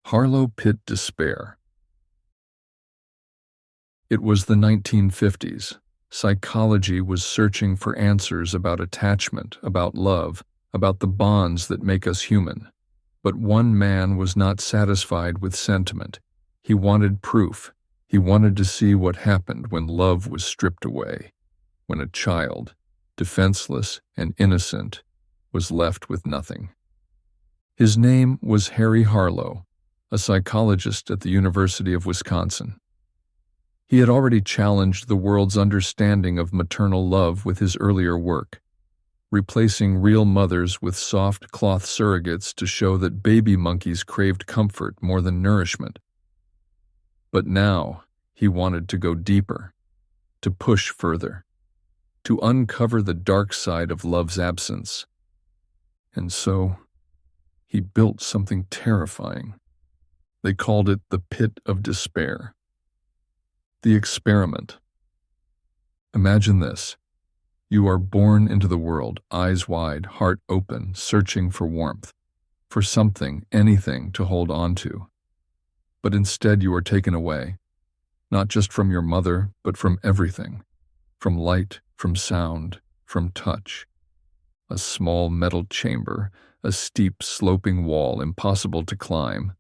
Harlow Pit Despair. It was the 1950s. Psychology was searching for answers about attachment, about love, about the bonds that make us human. But one man was not satisfied with sentiment. He wanted proof. He wanted to see what happened when love was stripped away, when a child, defenseless and innocent, was left with nothing. His name was Harry Harlow, a psychologist at the University of Wisconsin. He had already challenged the world's understanding of maternal love with his earlier work, replacing real mothers with soft cloth surrogates to show that baby monkeys craved comfort more than nourishment. But now he wanted to go deeper, to push further, to uncover the dark side of love's absence. And so he built something terrifying. They called it the Pit of Despair. The experiment. Imagine this. You are born into the world, eyes wide, heart open, searching for warmth, for something, anything to hold on to. But instead you are taken away, not just from your mother, but from everything, from light, from sound, from touch. A small metal chamber, a steep, sloping wall impossible to climb,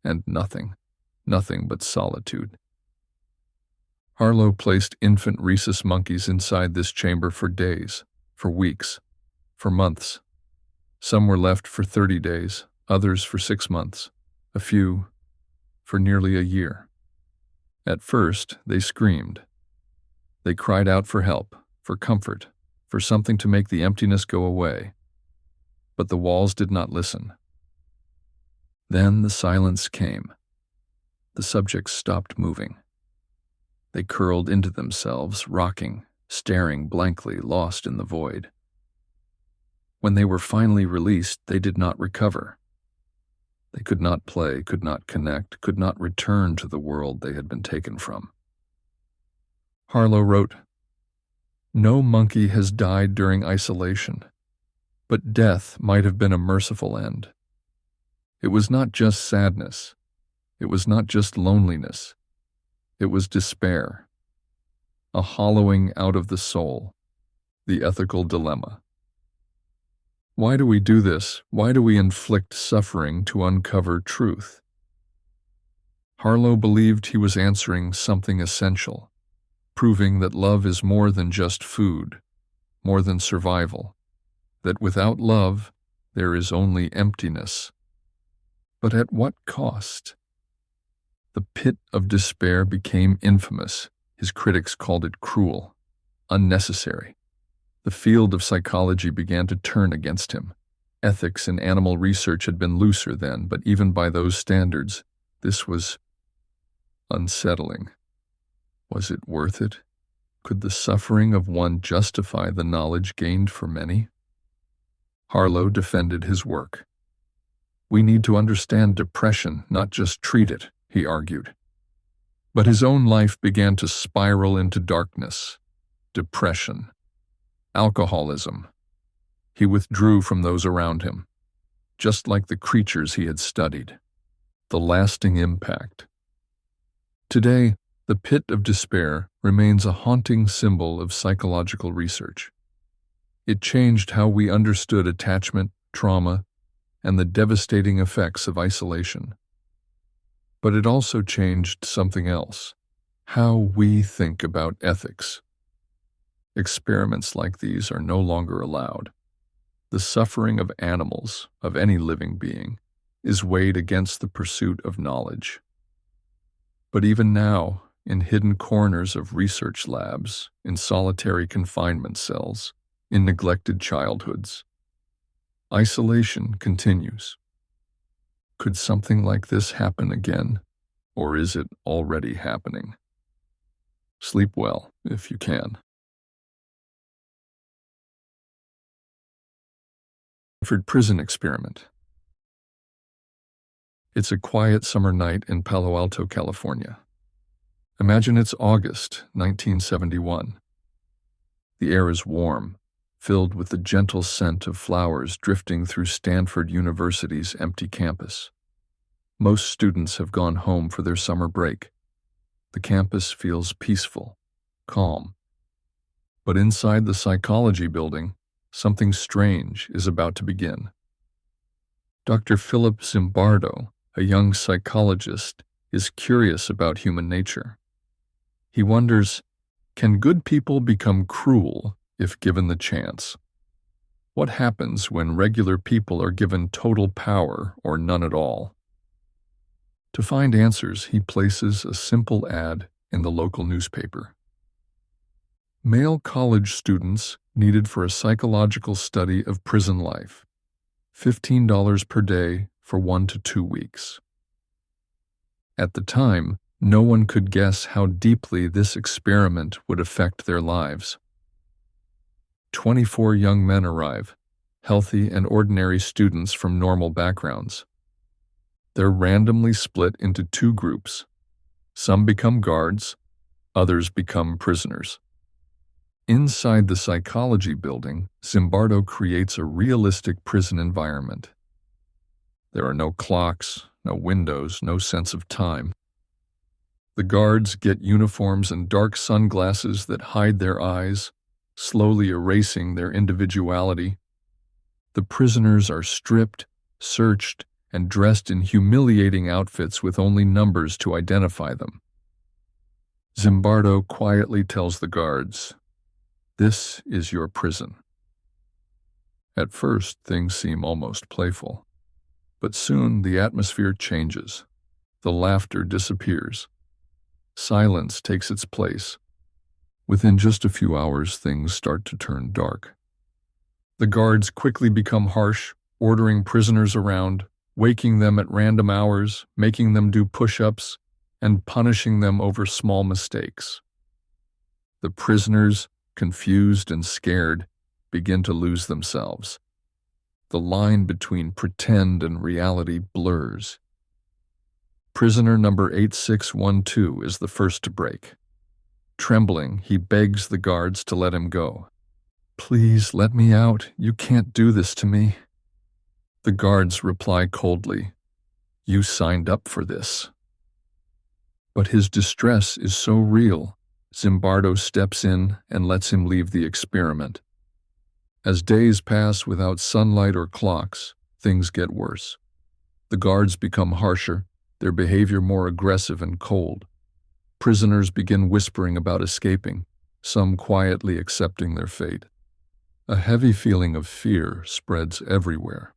and nothing but solitude. Harlow placed infant rhesus monkeys inside this chamber for days, for weeks, for months. Some were left for 30 days, others for 6 months, a few for nearly a year. At first, they screamed. They cried out for help, for comfort, for something to make the emptiness go away. But the walls did not listen. Then the silence came. The subjects stopped moving. They curled into themselves, rocking, staring blankly, lost in the void. When they were finally released, they did not recover. They could not play, could not connect, could not return to the world they had been taken from. Harlow wrote, "No monkey has died during isolation, but death might have been a merciful end. It was not just sadness. It was not just loneliness. It was despair, a hollowing out of the soul, the ethical dilemma. Why do we do this? Why do we inflict suffering to uncover truth?" Harlow believed he was answering something essential, proving that love is more than just food, more than survival, that without love there is only emptiness. But at what cost? The Pit of Despair became infamous. His critics called it cruel, unnecessary. The field of psychology began to turn against him. Ethics in animal research had been looser then, but even by those standards, this was unsettling. Was it worth it? Could the suffering of one justify the knowledge gained for many? Harlow defended his work. We need to understand depression, not just treat it, he argued. But his own life began to spiral into darkness, depression, alcoholism. He withdrew from those around him, just like the creatures he had studied. The lasting impact. Today, the Pit of Despair remains a haunting symbol of psychological research. It changed how we understood attachment, trauma, and the devastating effects of isolation. But it also changed something else, how we think about ethics. Experiments like these are no longer allowed. The suffering of animals, of any living being, is weighed against the pursuit of knowledge. But even now, in hidden corners of research labs, in solitary confinement cells, in neglected childhoods, isolation continues. Could something like this happen again, or is it already happening? Sleep well, if you can. Stanford Prison Experiment. It's a quiet summer night in Palo Alto, California. Imagine it's August 1971. The air is warm, filled with the gentle scent of flowers drifting through Stanford University's empty campus. Most students have gone home for their summer break. The campus feels peaceful, calm. But inside the psychology building, something strange is about to begin. Dr. Philip Zimbardo, a young psychologist, is curious about human nature. He wonders, can good people become cruel if given the chance? What happens when regular people are given total power or none at all? To find answers, he places a simple ad in the local newspaper. Male college students needed for a psychological study of prison life. $15 per day for 1 to 2 weeks. At the time, no one could guess how deeply this experiment would affect their lives. 24 young men arrive, healthy and ordinary students from normal backgrounds. They're randomly split into 2 groups. Some become guards, others become prisoners. Inside the psychology building, Zimbardo creates a realistic prison environment. There are no clocks, no windows, no sense of time. The guards get uniforms and dark sunglasses that hide their eyes, slowly erasing their individuality. The prisoners are stripped, searched, and dressed in humiliating outfits with only numbers to identify them. Zimbardo quietly tells the guards, "This is your prison." At first, things seem almost playful. But soon the atmosphere changes. The laughter disappears. Silence takes its place. Within just a few hours, things start to turn dark. The guards quickly become harsh, ordering prisoners around, waking them at random hours, making them do push-ups, and punishing them over small mistakes. The prisoners, confused and scared, begin to lose themselves. The line between pretend and reality blurs. Prisoner number 8612 is the first to break. Trembling, he begs the guards to let him go. "Please let me out. You can't do this to me." The guards reply coldly, "You signed up for this." But his distress is so real, Zimbardo steps in and lets him leave the experiment. As days pass without sunlight or clocks, things get worse. The guards become harsher, their behavior more aggressive and cold. Prisoners begin whispering about escaping, some quietly accepting their fate. A heavy feeling of fear spreads everywhere.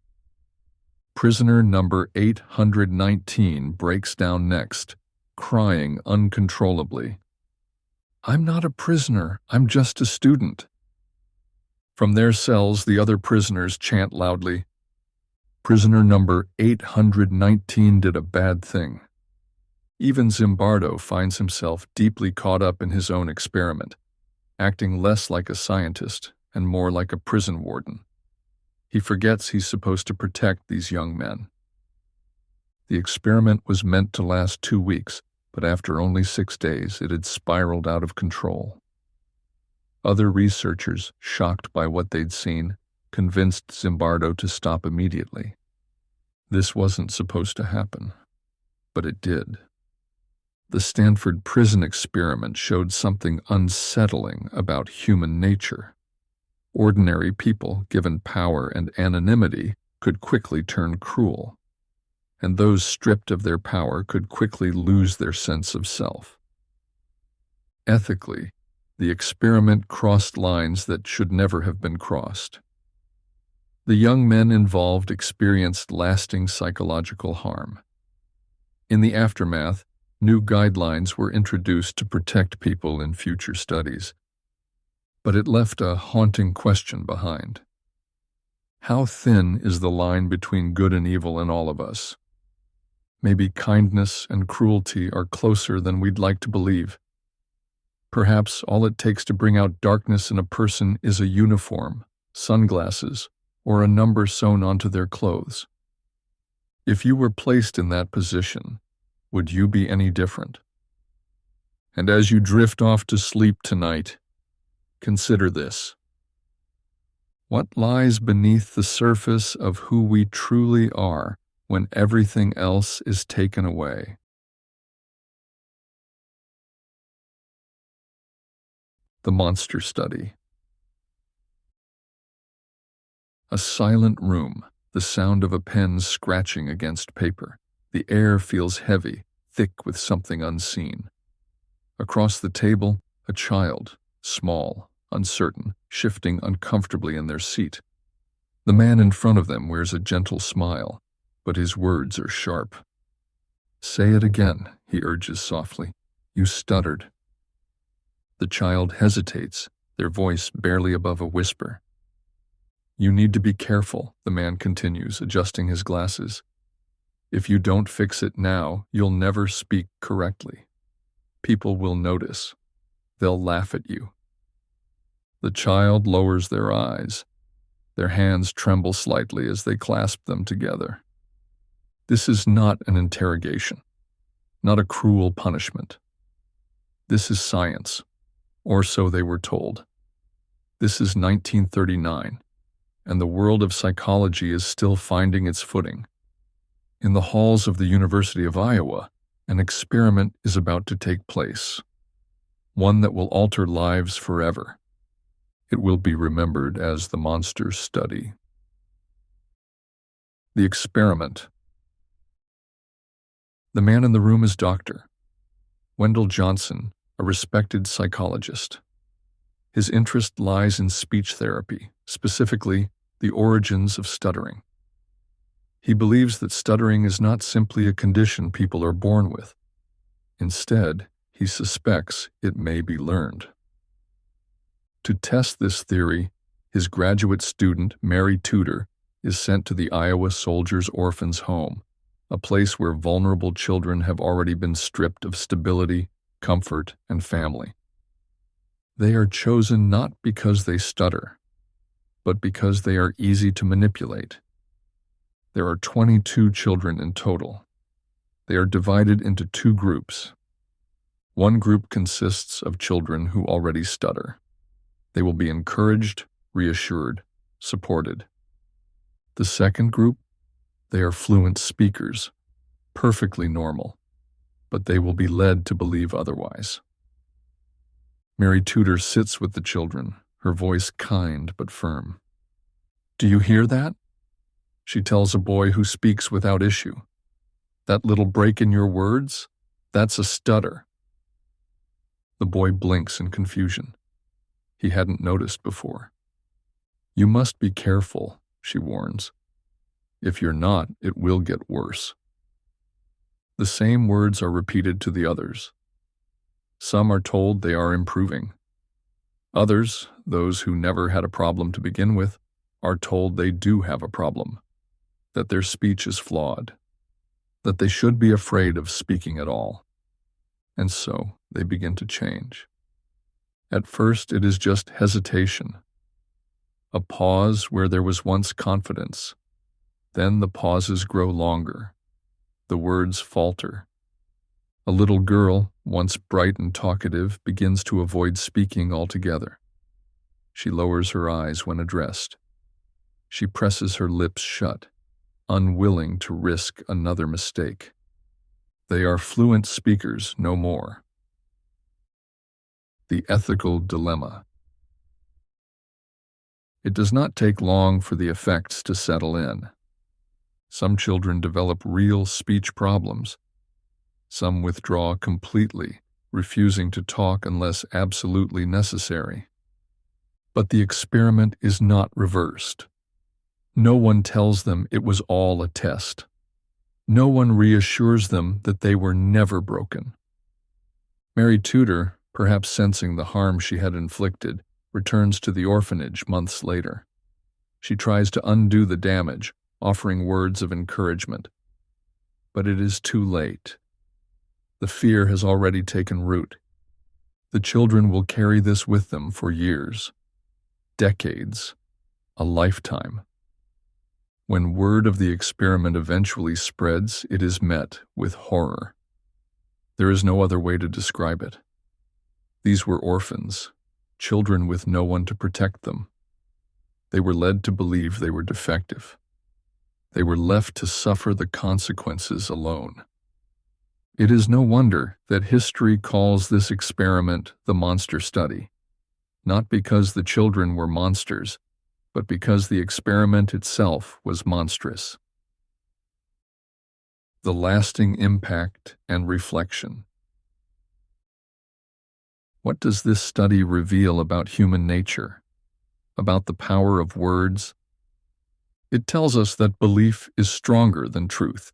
Prisoner number 819 breaks down next, crying uncontrollably. "I'm not a prisoner, I'm just a student." From their cells, the other prisoners chant loudly, "Prisoner number 819 did a bad thing." Even Zimbardo finds himself deeply caught up in his own experiment, acting less like a scientist and more like a prison warden. He forgets he's supposed to protect these young men. The experiment was meant to last 2 weeks, but after only 6 days, it had spiraled out of control. Other researchers, shocked by what they'd seen, convinced Zimbardo to stop immediately. This wasn't supposed to happen, but it did. The Stanford prison experiment showed something unsettling about human nature. Ordinary people, given power and anonymity, could quickly turn cruel, and those stripped of their power could quickly lose their sense of self. Ethically, the experiment crossed lines that should never have been crossed. The young men involved experienced lasting psychological harm. In the aftermath, new guidelines were introduced to protect people in future studies. But it left a haunting question behind. How thin is the line between good and evil in all of us? Maybe kindness and cruelty are closer than we'd like to believe. Perhaps all it takes to bring out darkness in a person is a uniform, sunglasses, or a number sewn onto their clothes. If you were placed in that position, would you be any different? And as you drift off to sleep tonight, consider this. What lies beneath the surface of who we truly are when everything else is taken away. The Monster Study. A silent room, the sound of a pen scratching against paper. The air feels heavy, thick with something unseen. Across the table, a child, small, uncertain, shifting uncomfortably in their seat. The man in front of them wears a gentle smile, but his words are sharp. "Say it again," he urges softly. "You stuttered." The child hesitates, their voice barely above a whisper. "You need to be careful," the man continues, adjusting his glasses. "If you don't fix it now, you'll never speak correctly. People will notice. They'll laugh at you." The child lowers their eyes. Their hands tremble slightly as they clasp them together. This is not an interrogation, not a cruel punishment. This is science, or so they were told. This is 1939, and the world of psychology is still finding its footing. In the halls of the University of Iowa, an experiment is about to take place, one that will alter lives forever. It will be remembered as the Monster Study. The experiment. The man in the room is Dr. Wendell Johnson, a respected psychologist. His interest lies in speech therapy, specifically the origins of stuttering. He believes that stuttering is not simply a condition people are born with. Instead, he suspects it may be learned. To test this theory, his graduate student, Mary Tudor, is sent to the Iowa Soldiers' Orphans' Home, a place where vulnerable children have already been stripped of stability, comfort, and family. They are chosen not because they stutter, but because they are easy to manipulate. There are 22 children in total. They are divided into two groups. One group consists of children who already stutter. They will be encouraged, reassured, supported. The second group, they are fluent speakers, perfectly normal, but they will be led to believe otherwise. Mary Tudor sits with the children, her voice kind but firm. "Do you hear that?" she tells a boy who speaks without issue. "That little break in your words? That's a stutter." The boy blinks in confusion. He hadn't noticed before. "You must be careful," she warns. "If you're not, it will get worse." The same words are repeated to the others. Some are told they are improving. Others, those who never had a problem to begin with, are told they do have a problem, that their speech is flawed, that they should be afraid of speaking at all. And so they begin to change. At first, it is just hesitation, a pause where there was once confidence. Then the pauses grow longer. The words falter. A little girl, once bright and talkative, begins to avoid speaking altogether. She lowers her eyes when addressed. She presses her lips shut, unwilling to risk another mistake. They are fluent speakers no more. The ethical dilemma. It does not take long for the effects to settle in. Some children develop real speech problems. Some withdraw completely, refusing to talk unless absolutely necessary. But the experiment is not reversed. No one tells them it was all a test. No one reassures them that they were never broken. Mary Tudor, perhaps sensing the harm she had inflicted, returns to the orphanage months later. She tries to undo the damage, offering words of encouragement. But it is too late. The fear has already taken root. The children will carry this with them for years, decades, a lifetime. When word of the experiment eventually spreads, it is met with horror. There is no other way to describe it. These were orphans, children with no one to protect them. They were led to believe they were defective. They were left to suffer the consequences alone. It is no wonder that history calls this experiment the monster study, not because the children were monsters, but because the experiment itself was monstrous. The lasting impact and reflection. What does this study reveal about human nature, about the power of words? It tells us that belief is stronger than truth,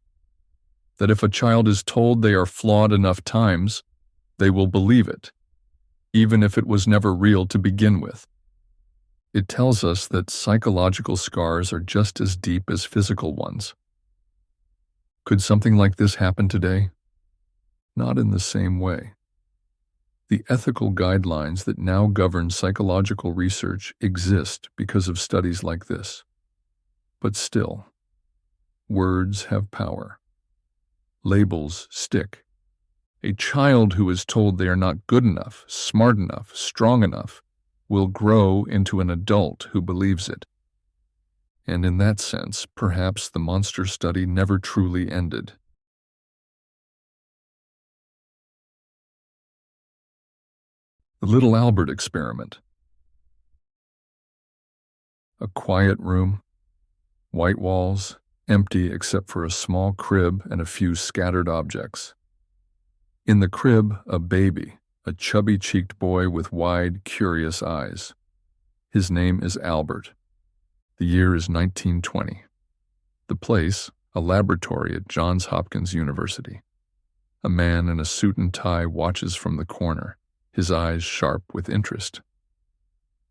that if a child is told they are flawed enough times, they will believe it, even if it was never real to begin with. It tells us that psychological scars are just as deep as physical ones. Could something like this happen today? Not in the same way. The ethical guidelines that now govern psychological research exist because of studies like this. But still, words have power. Labels stick. A child who is told they are not good enough, smart enough, strong enough, will grow into an adult who believes it. And in that sense, perhaps the monster study never truly ended. The Little Albert experiment. A quiet room, white walls, empty except for a small crib and a few scattered objects. In the crib, a baby, a chubby-cheeked boy with wide, curious eyes. His name is Albert. The year is 1920. The place, a laboratory at Johns Hopkins University. A man in a suit and tie watches from the corner, his eyes sharp with interest.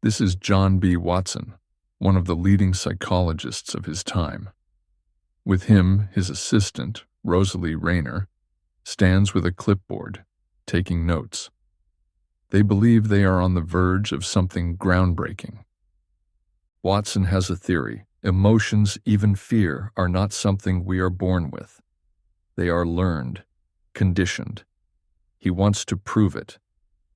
This is John B. Watson, one of the leading psychologists of his time. With him, his assistant, Rosalie Rayner, stands with a clipboard, taking notes. They believe they are on the verge of something groundbreaking. Watson has a theory. Emotions, even fear, are not something we are born with. They are learned, conditioned. He wants to prove it,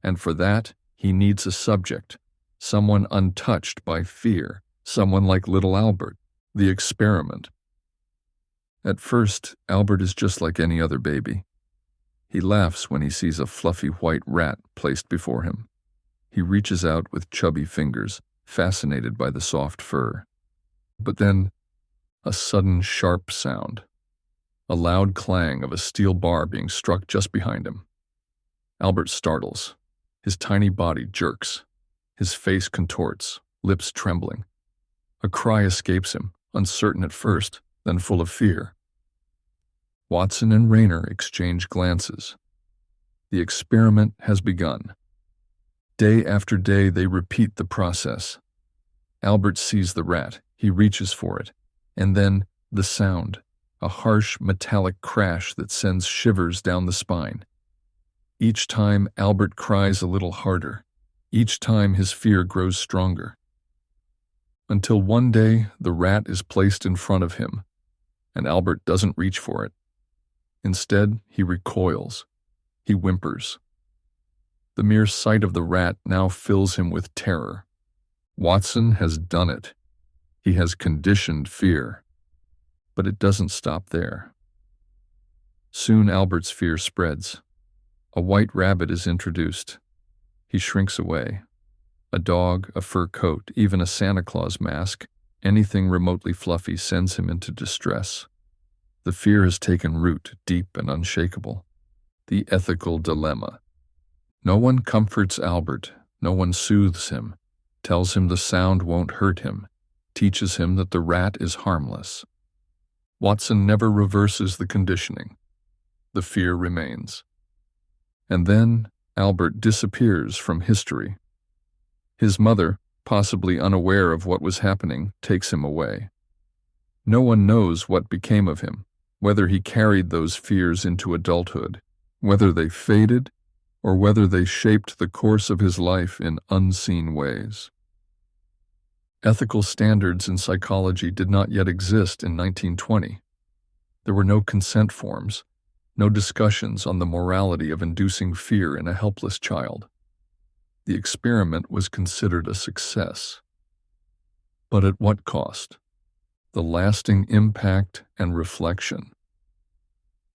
and for that, he needs a subject, someone untouched by fear, someone like little Albert, the experiment. At first, Albert is just like any other baby. He laughs when he sees a fluffy white rat placed before him. He reaches out with chubby fingers, fascinated by the soft fur. But then, a sudden sharp sound. A loud clang of a steel bar being struck just behind him. Albert startles. His tiny body jerks. His face contorts, lips trembling. A cry escapes him, uncertain at first, then full of fear. Watson and Rayner exchange glances. The experiment has begun. Day after day, they repeat the process. Albert sees the rat. He reaches for it. And then, the sound, a harsh, metallic crash that sends shivers down the spine. Each time, Albert cries a little harder. Each time, his fear grows stronger. Until one day, the rat is placed in front of him, and Albert doesn't reach for it. Instead, he recoils. He whimpers. The mere sight of the rat now fills him with terror. Watson has done it. He has conditioned fear. But it doesn't stop there. Soon Albert's fear spreads. A white rabbit is introduced. He shrinks away. A dog, a fur coat, even a Santa Claus mask, anything remotely fluffy sends him into distress. The fear has taken root, deep and unshakable. The ethical dilemma. No one comforts Albert. No one soothes him, tells him the sound won't hurt him, teaches him that the rat is harmless. Watson never reverses the conditioning. The fear remains. And then Albert disappears from history. His mother, possibly unaware of what was happening, takes him away. No one knows what became of him, whether he carried those fears into adulthood, whether they faded, or whether they shaped the course of his life in unseen ways. Ethical standards in psychology did not yet exist in 1920. There were no consent forms, no discussions on the morality of inducing fear in a helpless child. The experiment was considered a success. But at what cost? the lasting impact and reflection.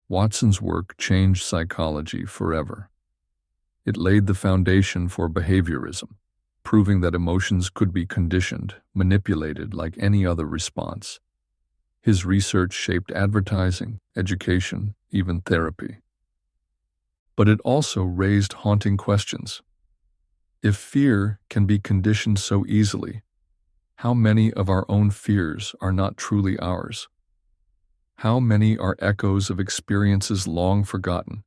Watson's work changed psychology forever. It laid the foundation for behaviorism, proving that emotions could be conditioned, manipulated like any other response. His research shaped advertising, education, even therapy. But it also raised haunting questions. If fear can be conditioned so easily, how many of our own fears are not truly ours? How many are echoes of experiences long forgotten,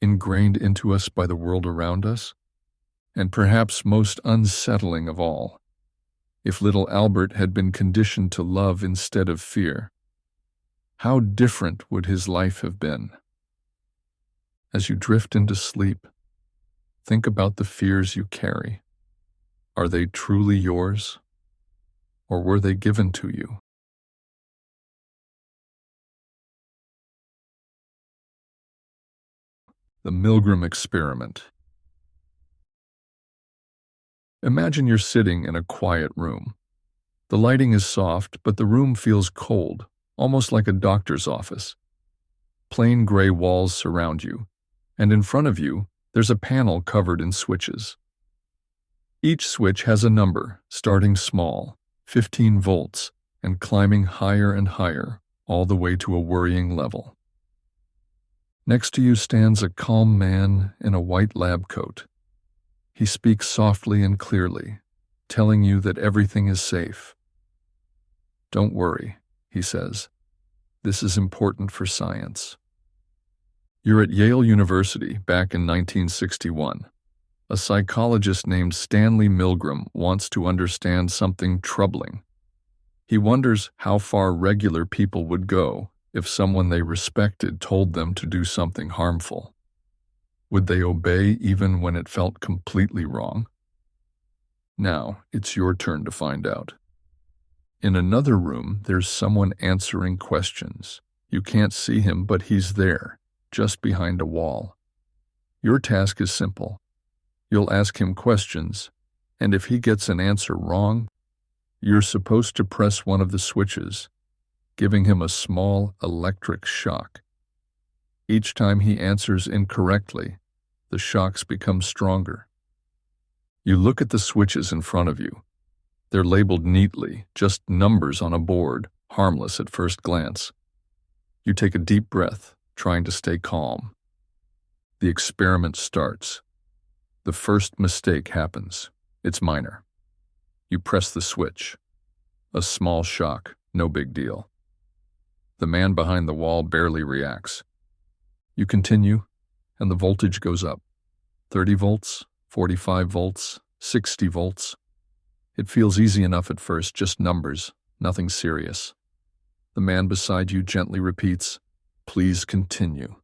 ingrained into us by the world around us? And perhaps most unsettling of all, if little Albert had been conditioned to love instead of fear, how different would his life have been? As you drift into sleep, think about the fears you carry. Are they truly yours, or were they given to you? The Milgram Experiment. Imagine you're sitting in a quiet room. The lighting is soft, but the room feels cold, almost like a doctor's office. Plain gray walls surround you, and in front of you, there's a panel covered in switches. Each switch has a number, starting small, 15 volts, and climbing higher and higher, all the way to a worrying level. Next to you stands a calm man in a white lab coat. He speaks softly and clearly, telling you that everything is safe. "Don't worry," he says. "This is important for science." You're at Yale University back in 1961. A psychologist named Stanley Milgram wants to understand something troubling. He wonders how far regular people would go if someone they respected told them to do something harmful. Would they obey even when it felt completely wrong? Now, it's your turn to find out. In another room, there's someone answering questions. You can't see him, but he's there, just behind a wall. Your task is simple. You'll ask him questions, and if he gets an answer wrong, you're supposed to press one of the switches, giving him a small electric shock. Each time he answers incorrectly, the shocks become stronger. You look at the switches in front of you. They're labeled neatly, just numbers on a board, harmless at first glance. You take a deep breath, trying to stay calm. The experiment starts. The first mistake happens. It's minor. You press the switch. A small shock, no big deal. The man behind the wall barely reacts. You continue, and the voltage goes up. 30 volts, 45 volts, 60 volts. It feels easy enough at first, just numbers, nothing serious. The man beside you gently repeats, "Please continue."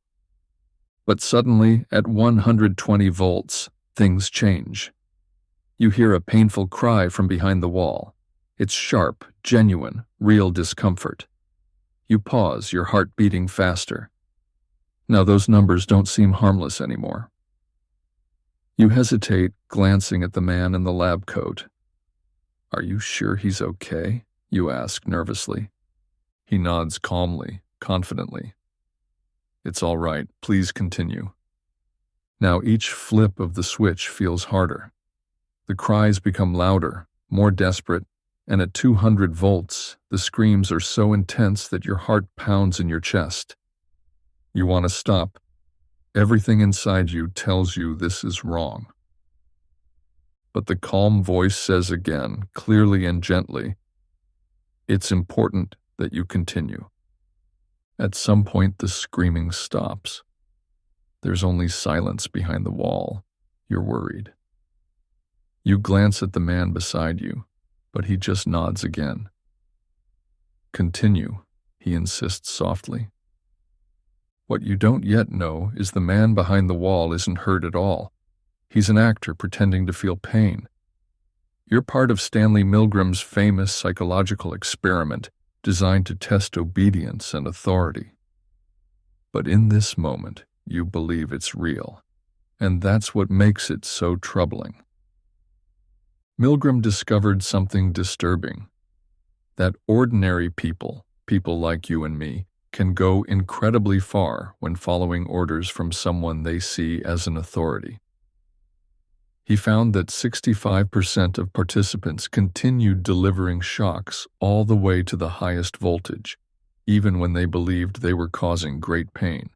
But suddenly, at 120 volts, things change. You hear a painful cry from behind the wall. It's sharp, genuine, real discomfort. You pause, your heart beating faster. Now those numbers don't seem harmless anymore. You hesitate, glancing at the man in the lab coat. "Are you sure he's okay?" you ask nervously. He nods calmly, confidently. "It's all right, please continue." Now each flip of the switch feels harder. The cries become louder, more desperate, and at 200 volts, the screams are so intense that your heart pounds in your chest. You want to stop. Everything inside you tells you this is wrong. But the calm voice says again, clearly and gently, "It's important that you continue." At some point, the screaming stops. There's only silence behind the wall. You're worried. You glance at the man beside you, but he just nods again. "Continue," he insists softly. What you don't yet know is the man behind the wall isn't hurt at all. He's an actor pretending to feel pain. You're part of Stanley Milgram's famous psychological experiment designed to test obedience and authority. But in this moment, you believe it's real, and that's what makes it so troubling. Milgram discovered something disturbing. that ordinary people, people like you and me, can go incredibly far when following orders from someone they see as an authority. He found that 65% of participants continued delivering shocks all the way to the highest voltage, even when they believed they were causing great pain.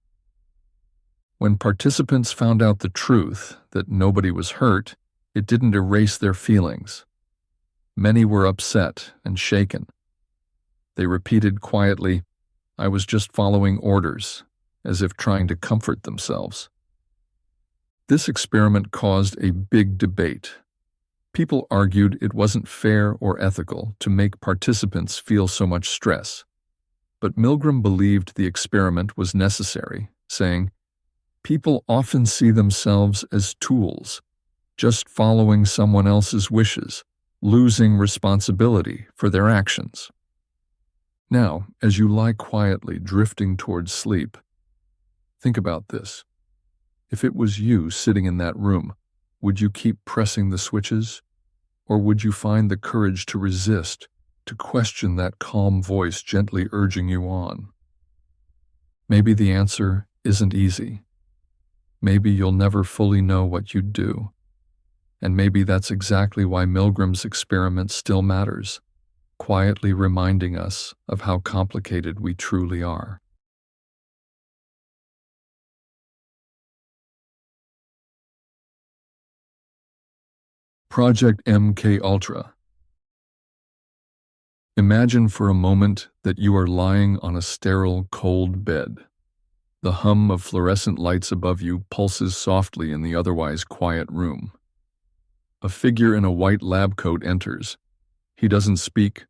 When participants found out the truth, that nobody was hurt, it didn't erase their feelings. Many were upset and shaken. They repeated quietly, "I was just following orders," as if trying to comfort themselves. This experiment caused a big debate. People argued it wasn't fair or ethical to make participants feel so much stress. But Milgram believed the experiment was necessary, saying, "People often see themselves as tools, just following someone else's wishes, losing responsibility for their actions." Now, as you lie quietly drifting towards sleep, think about this. If it was you sitting in that room, would you keep pressing the switches? Or would you find the courage to resist, to question that calm voice gently urging you on? Maybe the answer isn't easy. Maybe you'll never fully know what you'd do. And maybe that's exactly why Milgram's experiment still matters, quietly reminding us of how complicated we truly are. Project MKUltra. Imagine for a moment that you are lying on a sterile, cold bed. The hum of fluorescent lights above you pulses softly in the otherwise quiet room. A figure in a white lab coat enters. He doesn't speak,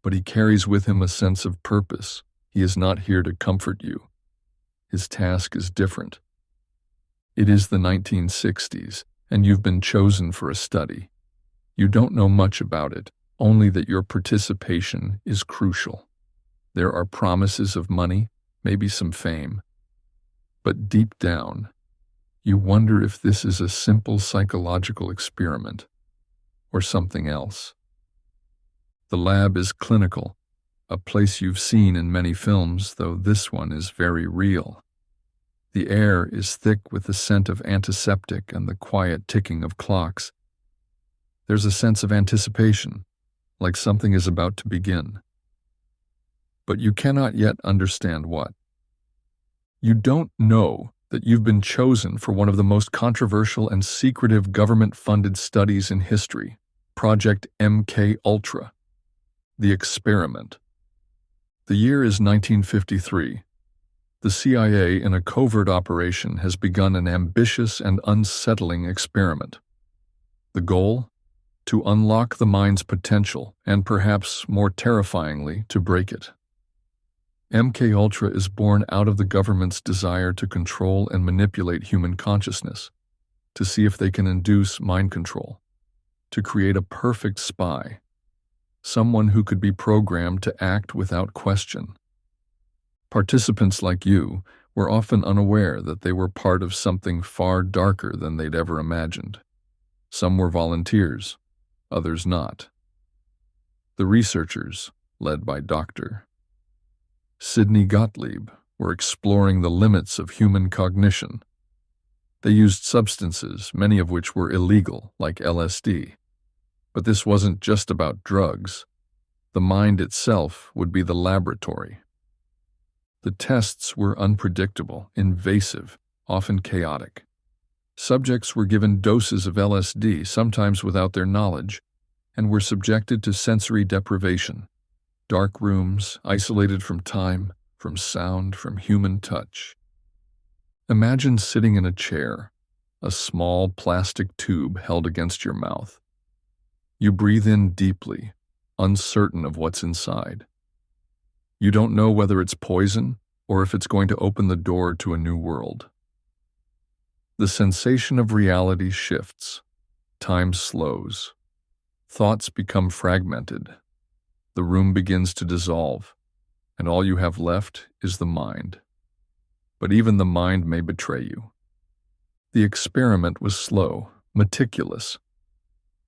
but he carries with him a sense of purpose. He is not here to comfort you. His task is different. It is the 1960s, and you've been chosen for a study. You don't know much about it, only that your participation is crucial. There are promises of money, maybe some fame. But deep down, you wonder if this is a simple psychological experiment or something else. The lab is clinical, a place you've seen in many films, though this one is very real. The air is thick with the scent of antiseptic and the quiet ticking of clocks. There's a sense of anticipation, like something is about to begin. But you cannot yet understand what. You don't know that you've been chosen for one of the most controversial and secretive government-funded studies in history, Project MKUltra, the experiment. The year is 1953. The CIA, in a covert operation, has begun an ambitious and unsettling experiment. The goal? To unlock the mind's potential, and perhaps more terrifyingly, to break it. MKUltra is born out of the government's desire to control and manipulate human consciousness, to see if they can induce mind control, to create a perfect spy, someone who could be programmed to act without question. Participants like you were often unaware that they were part of something far darker than they'd ever imagined. Some were volunteers, others not. The researchers, led by Dr. Sidney Gottlieb, were exploring the limits of human cognition. They used substances, many of which were illegal, like LSD. But this wasn't just about drugs. The mind itself would be the laboratory. The tests were unpredictable, invasive, often chaotic. Subjects were given doses of LSD, sometimes without their knowledge, and were subjected to sensory deprivation. Dark rooms, isolated from time, from sound, from human touch. Imagine sitting in a chair, a small plastic tube held against your mouth. You breathe in deeply, uncertain of what's inside. You don't know whether it's poison or if it's going to open the door to a new world. The sensation of reality shifts. Time slows. Thoughts become fragmented. The room begins to dissolve, and all you have left is the mind. But even the mind may betray you. The experiment was slow, meticulous.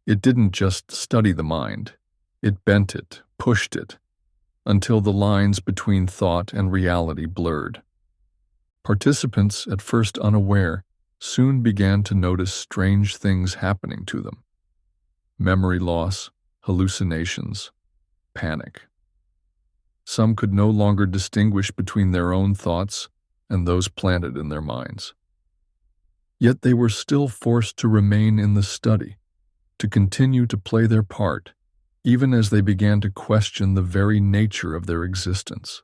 It didn't just study the mind. It bent it, pushed it, until the lines between thought and reality blurred. Participants, at first unaware, soon began to notice strange things happening to them. Memory loss, hallucinations, panic. Some could no longer distinguish between their own thoughts and those planted in their minds. Yet they were still forced to remain in the study, to continue to play their part, even as they began to question the very nature of their existence.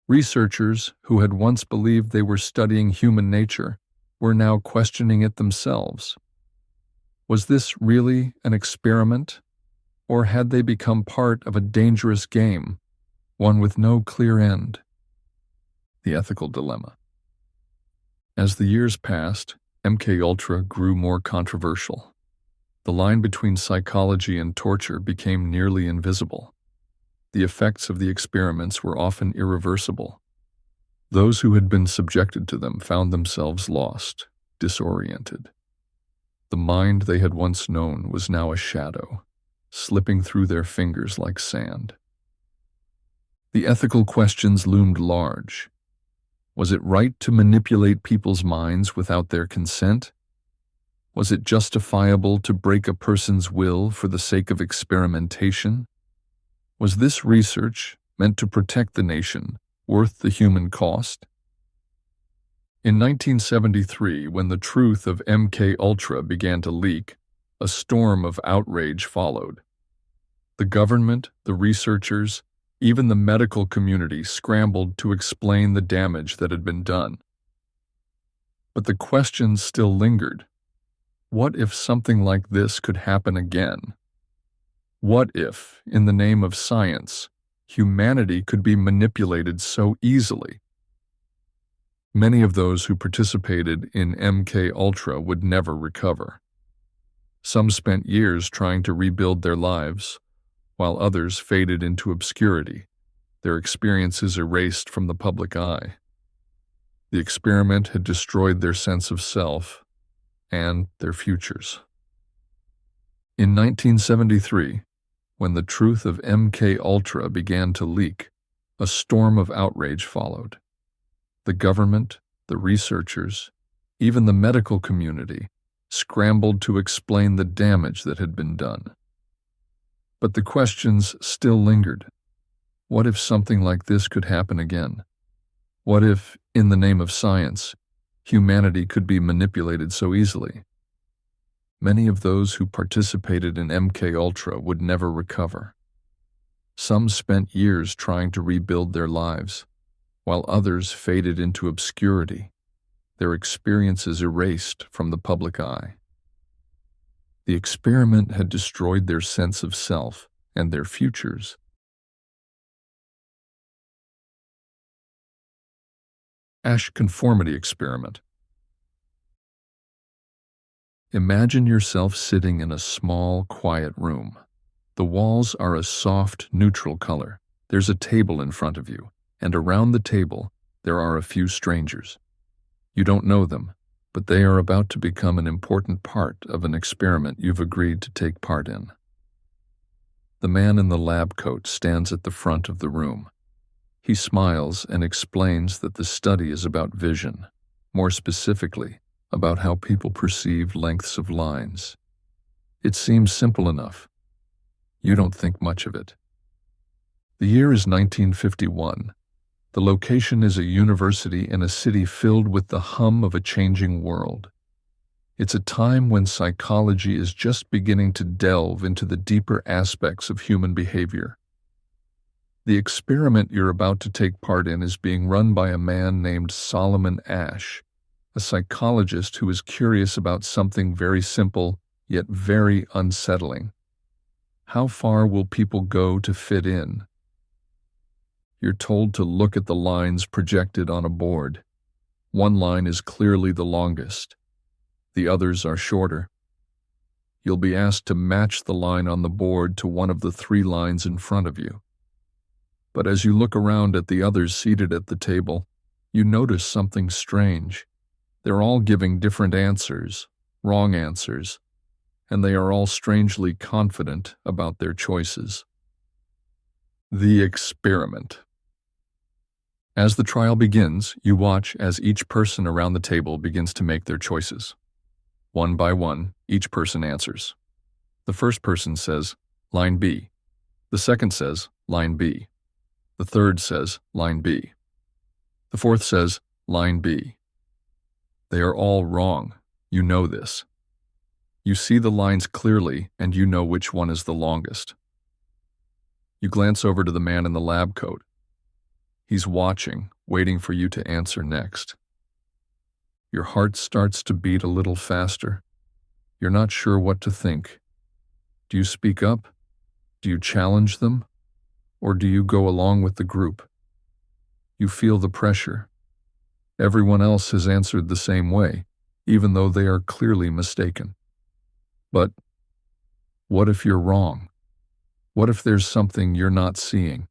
Researchers who had once believed they were studying human nature were now questioning it themselves. Was this really an experiment, or had they become part of a dangerous game, one with no clear end? The ethical dilemma. As the years passed, MKUltra grew more controversial. The line between psychology and torture became nearly invisible. The effects of the experiments were often irreversible. Those who had been subjected to them found themselves lost, disoriented. The mind they had once known was now a shadow, slipping through their fingers like sand. The ethical questions loomed large. Was it right to manipulate people's minds without their consent? Was it justifiable to break a person's will for the sake of experimentation? Was this research, meant to protect the nation, worth the human cost? In 1973, when the truth of MKUltra began to leak, a storm of outrage followed. The government, the researchers, even the medical community scrambled to explain the damage that had been done. But the questions still lingered. What if something like this could happen again? What if, in the name of science, humanity could be manipulated so easily? Many of those who participated in MKUltra would never recover. Some spent years trying to rebuild their lives, while others faded into obscurity, their experiences erased from the public eye. The experiment had destroyed their sense of self and their futures. In 1973, when the truth of MKUltra began to leak, a storm of outrage followed. The government, the researchers, even the medical community scrambled to explain the damage that had been done. But the questions still lingered. What if something like this could happen again? What if, in the name of science, humanity could be manipulated so easily? Many of those who participated in MKUltra would never recover. Some spent years trying to rebuild their lives, while others faded into obscurity, their experiences erased from the public eye. The experiment had destroyed their sense of self and their futures. Asch conformity experiment. Imagine yourself sitting in a small, quiet room. The walls are a soft, neutral color. There's a table in front of you, and around the table there are a few strangers. You don't know them, but they are about to become an important part of an experiment you've agreed to take part in. The man in the lab coat stands at the front of the room. He smiles and explains that the study is about vision, more specifically, about how people perceive lengths of lines. It seems simple enough. You don't think much of it. The year is 1951. The location is a university in a city filled with the hum of a changing world. It's a time when psychology is just beginning to delve into the deeper aspects of human behavior. The experiment you're about to take part in is being run by a man named Solomon Asch, a psychologist who is curious about something very simple yet very unsettling. How far will people go to fit in? You're told to look at the lines projected on a board. One line is clearly the longest. The others are shorter. You'll be asked to match the line on the board to one of the 3 lines in front of you. But as you look around at the others seated at the table, you notice something strange. They're all giving different answers, wrong answers, and they are all strangely confident about their choices. The experiment. As the trial begins, you watch as each person around the table begins to make their choices. One by one, each person answers. The first person says, line B. The second says, line B. The third says, line B. The fourth says, line B. They are all wrong. You know this. You see the lines clearly, and you know which one is the longest. You glance over to the man in the lab coat. He's watching, waiting for you to answer next. Your heart starts to beat a little faster. You're not sure what to think. Do you speak up? Do you challenge them? Or do you go along with the group? You feel the pressure. Everyone else has answered the same way, even though they are clearly mistaken. But what if you're wrong? What if there's something you're not seeing?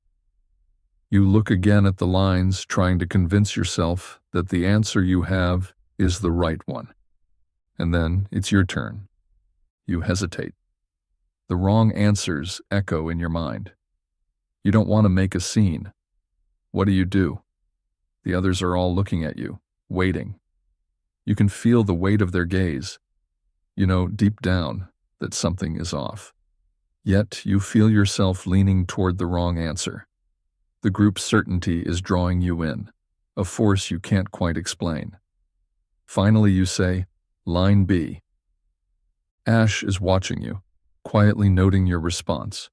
You look again at the lines, trying to convince yourself that the answer you have is the right one. And then it's your turn. You hesitate. The wrong answers echo in your mind. You don't want to make a scene. What do? The others are all looking at you, waiting. You can feel the weight of their gaze. You know deep down that something is off. Yet you feel yourself leaning toward the wrong answer. The group's certainty is drawing you in, a force you can't quite explain. Finally you say, line B. Ash is watching you, quietly noting your response.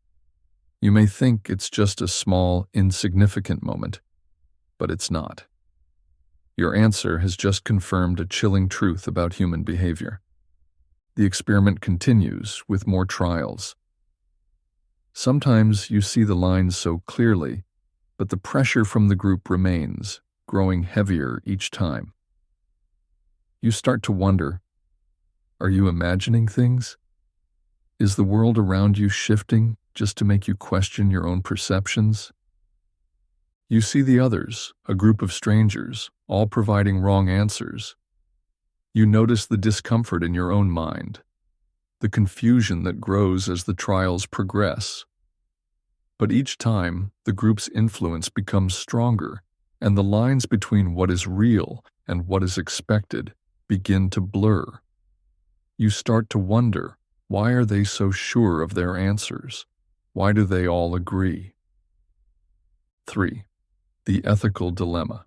You may think it's just a small, insignificant moment, but it's not. Your answer has just confirmed a chilling truth about human behavior. The experiment continues with more trials. Sometimes you see the lines so clearly, but the pressure from the group remains, growing heavier each time. You start to wonder, are you imagining things? Is the world around you shifting just to make you question your own perceptions? You see the others, a group of strangers, all providing wrong answers. You notice the discomfort in your own mind, the confusion that grows as the trials progress. But each time, the group's influence becomes stronger, and the lines between what is real and what is expected begin to blur. You start to wonder, why are they so sure of their answers? Why do they all agree? 3. The ethical dilemma.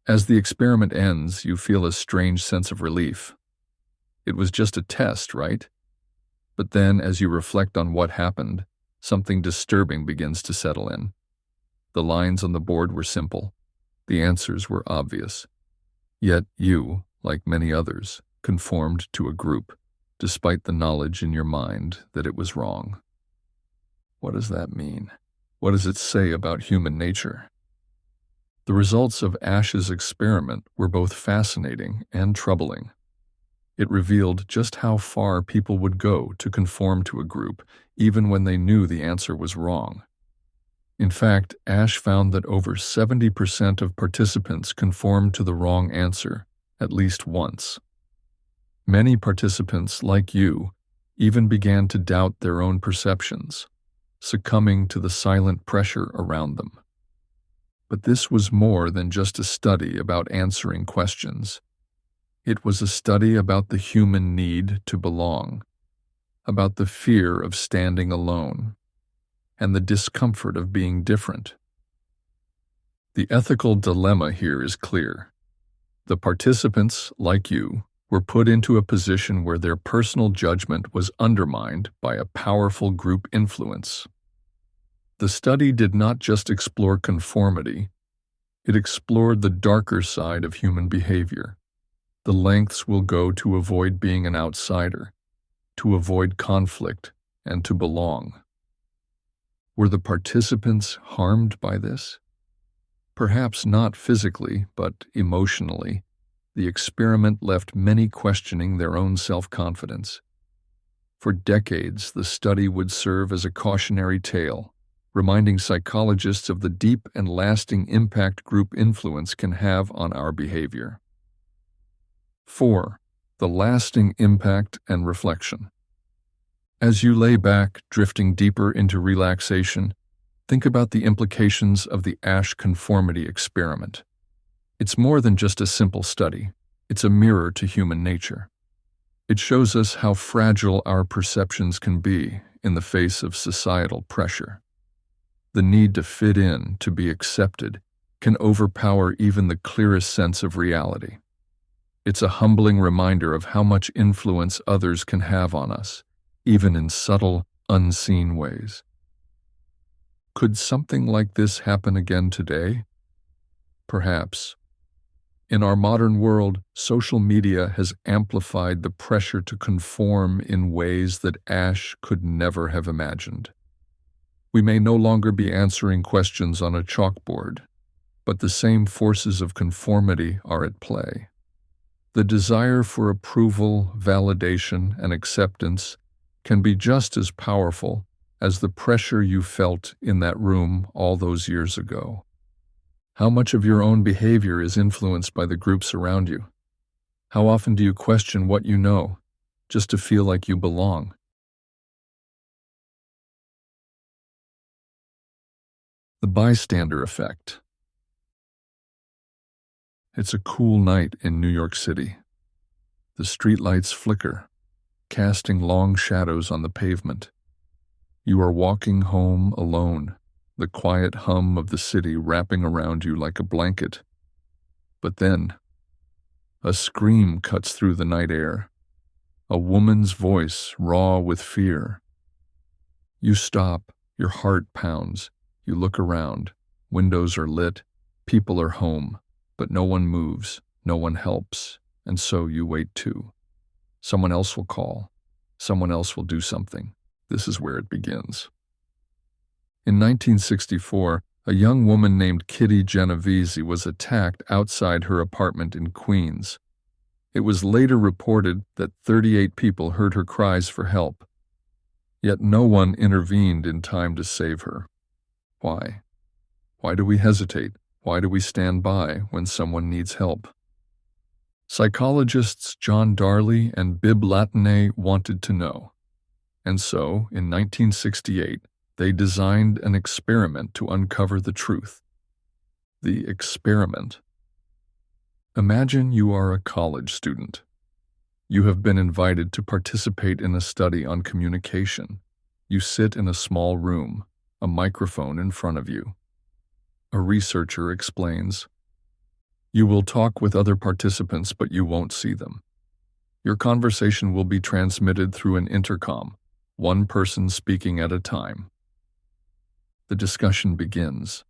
As the experiment ends, you feel a strange sense of relief. It was just a test, right? But then, as you reflect on what happened, something disturbing begins to settle in. The lines on the board were simple. The answers were obvious. Yet you, like many others, conformed to a group, despite the knowledge in your mind that it was wrong. What does that mean? What does it say about human nature? The results of Ash's experiment were both fascinating and troubling. It revealed just how far people would go to conform to a group, even when they knew the answer was wrong. In fact, Ash found that over 70% of participants conformed to the wrong answer at least once. Many participants, like you, even began to doubt their own perceptions, succumbing to the silent pressure around them. But this was more than just a study about answering questions. It was a study about the human need to belong, about the fear of standing alone, and the discomfort of being different. The ethical dilemma here is clear. The participants, like you, were put into a position where their personal judgment was undermined by a powerful group influence. The study did not just explore conformity, it explored the darker side of human behavior. The lengths we'll go to avoid being an outsider, to avoid conflict, and to belong. Were the participants harmed by this? Perhaps not physically, but emotionally. The experiment left many questioning their own self-confidence. For decades, the study would serve as a cautionary tale, reminding psychologists of the deep and lasting impact group influence can have on our behavior. 4. The lasting impact and reflection. As you lay back, drifting deeper into relaxation, Think about the implications of the ash conformity experiment. It's more than just a simple study. It's a mirror to human nature. It shows us how fragile our perceptions can be in the face of societal pressure. The need to fit in, to be accepted, can overpower even the clearest sense of reality. It's a humbling reminder of how much influence others can have on us, even in subtle, unseen ways. Could something like this happen again today? Perhaps. In our modern world, social media has amplified the pressure to conform in ways that Ash could never have imagined. We may no longer be answering questions on a chalkboard, but the same forces of conformity are at play. The desire for approval, validation, and acceptance can be just as powerful as the pressure you felt in that room all those years ago. How much of your own behavior is influenced by the groups around you? How often do you question what you know, just to feel like you belong? The bystander effect. It's a cool night in New York City. The streetlights flicker, casting long shadows on the pavement. You are walking home alone, the quiet hum of the city wrapping around you like a blanket. But then, a scream cuts through the night air, a woman's voice raw with fear. You stop, your heart pounds, you look around, windows are lit, people are home, but no one moves, no one helps, and so you wait too. Someone else will call, someone else will do something. This is where it begins. In 1964, a young woman named Kitty Genovese was attacked outside her apartment in Queens. It was later reported that 38 people heard her cries for help. Yet no one intervened in time to save her. Why? Why do we hesitate? Why do we stand by when someone needs help? Psychologists John Darley and Bibb Latané wanted to know. And so, in 1968, they designed an experiment to uncover the truth. The experiment. Imagine you are a college student. You have been invited to participate in a study on communication. You sit in a small room, a microphone in front of you. A researcher explains, "You will talk with other participants, but you won't see them. Your conversation will be transmitted through an intercom, one person speaking at a time." The discussion begins.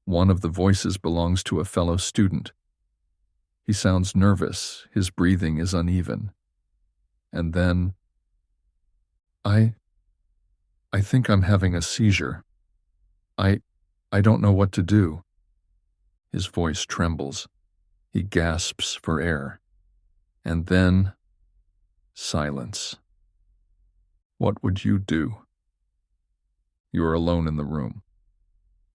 One of the voices belongs to a fellow student. He sounds nervous, his breathing is uneven. And then, I think I'm having a seizure. I don't know what to do." His voice trembles. He gasps for air. And then, silence. What would you do? You are alone in the room.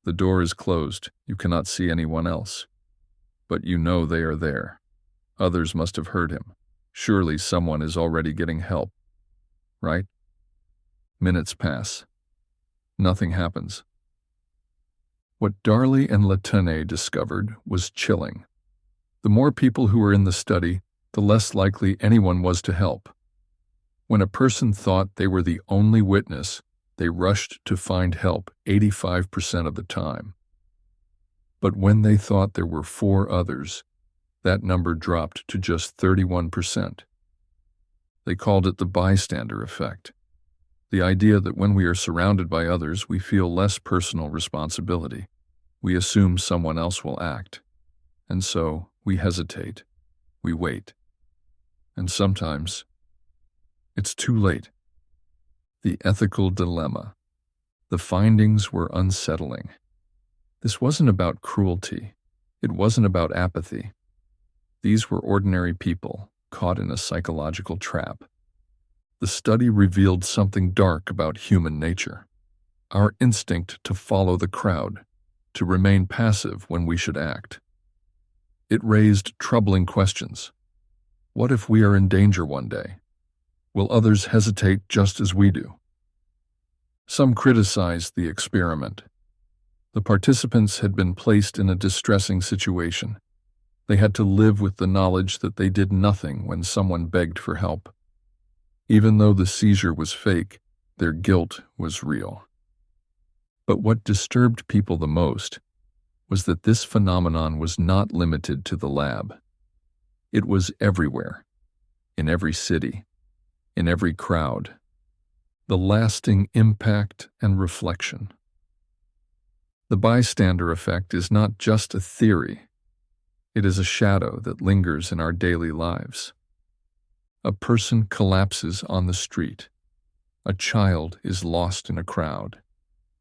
The door is closed. You cannot see anyone else. But you know they are there. Others must have heard him. Surely someone is already getting help. Right? Minutes pass. Nothing happens. What Darley and Latané discovered was chilling. The more people who were in the study, the less likely anyone was to help. When a person thought they were the only witness, they rushed to find help 85% of the time. But when they thought there were 4 others, that number dropped to just 31%. They called it the bystander effect. The idea that when we are surrounded by others, we feel less personal responsibility. We assume someone else will act. And so we hesitate. We wait. And sometimes it's too late. The ethical dilemma. The findings were unsettling. This wasn't about cruelty. It wasn't about apathy. These were ordinary people caught in a psychological trap. The study revealed something dark about human nature. Our instinct to follow the crowd, to remain passive when we should act. It raised troubling questions. What if we are in danger one day? Will others hesitate just as we do? Some criticized the experiment. The participants had been placed in a distressing situation. They had to live with the knowledge that they did nothing when someone begged for help. Even though the seizure was fake, their guilt was real. But what disturbed people the most was that this phenomenon was not limited to the lab. It was everywhere, in every city, in every crowd. The lasting impact and reflection. The bystander effect is not just a theory. It is a shadow that lingers in our daily lives. A person collapses on the street. A child is lost in a crowd.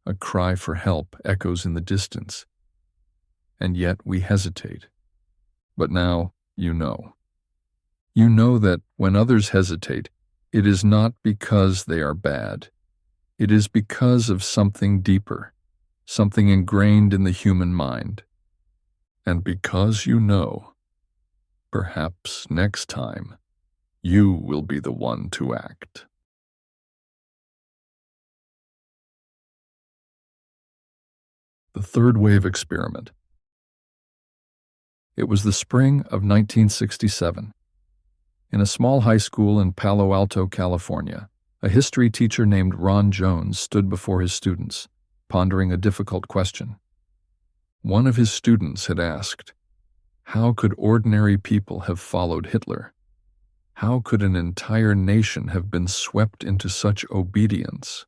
A cry for help echoes in the distance. And yet we hesitate. But now you know. You know that when others hesitate, it is not because they are bad. It is because of something deeper, something ingrained in the human mind. And because you know, perhaps next time, you will be the one to act. The third wave experiment. It was the spring of 1967. In a small high school in Palo Alto, California, a history teacher named Ron Jones stood before his students, pondering a difficult question. One of his students had asked, how could ordinary people have followed Hitler? How could an entire nation have been swept into such obedience?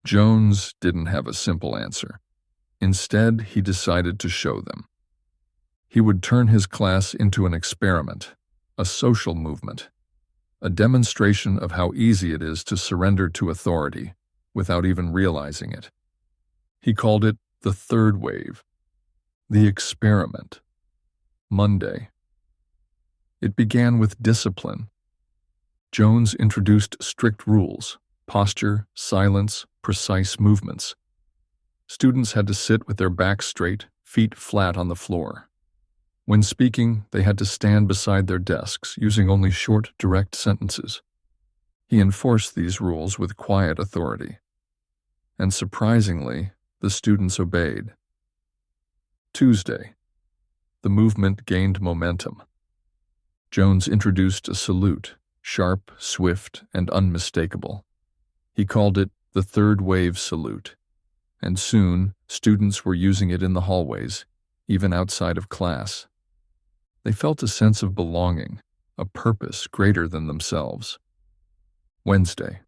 Jones didn't have a simple answer. Instead, he decided to show them. He would turn his class into an experiment, a social movement, a demonstration of how easy it is to surrender to authority without even realizing it. He called it the third wave, the experiment. Monday. It began with discipline. Jones introduced strict rules, posture, silence, precise movements. Students had to sit with their backs straight, feet flat on the floor. When speaking, they had to stand beside their desks, using only short, direct sentences. He enforced these rules with quiet authority. And surprisingly, the students obeyed. Tuesday. The movement gained momentum. Jones introduced a salute, sharp, swift, and unmistakable. He called it the third wave salute, and soon students were using it in the hallways, even outside of class. They felt a sense of belonging, a purpose greater than themselves. Wednesday.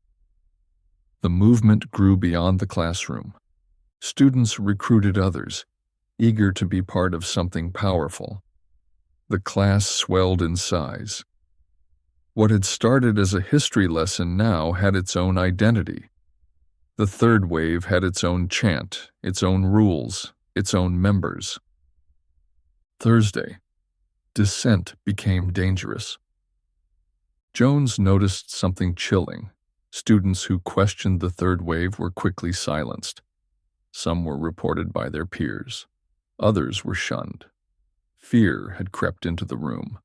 The movement grew beyond the classroom. Students recruited others, eager to be part of something powerful. The class swelled in size. What had started as a history lesson now had its own identity. The third wave had its own chant, its own rules, its own members. Thursday. Dissent became dangerous. Jones noticed something chilling. Students who questioned the third wave were quickly silenced. Some were reported by their peers. Others were shunned. Fear had crept into the room,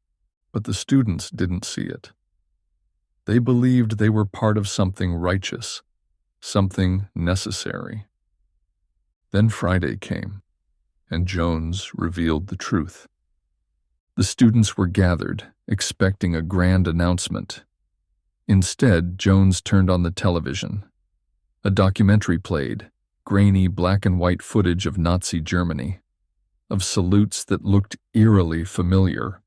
but the students didn't see it. They believed they were part of something righteous, something necessary. Then Friday came, and Jones revealed the truth. The students were gathered, expecting a grand announcement. Instead, Jones turned on the television. A documentary played, grainy black and white footage of Nazi Germany, of salutes that looked eerily familiar,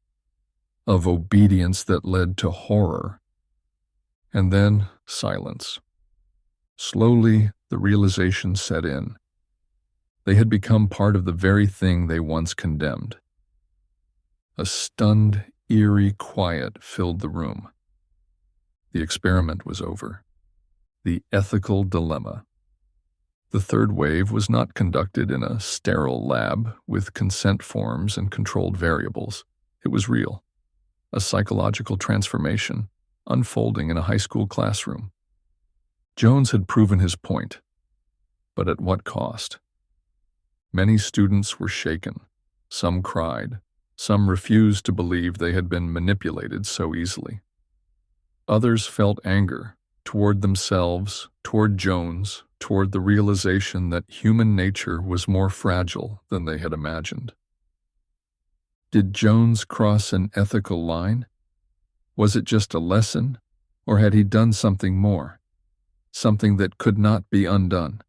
of obedience that led to horror. And then silence. Slowly, the realization set in. They had become part of the very thing they once condemned. A stunned, eerie quiet filled the room. The experiment was over. The ethical dilemma. The third wave was not conducted in a sterile lab with consent forms and controlled variables. It was real. A psychological transformation unfolding in a high school classroom. Jones had proven his point, but at what cost? Many students were shaken. Some cried. Some refused to believe they had been manipulated so easily. Others felt anger, toward themselves, toward Jones, toward the realization that human nature was more fragile than they had imagined. Did Jones cross an ethical line? Was it just a lesson, or had he done something more, something that could not be undone?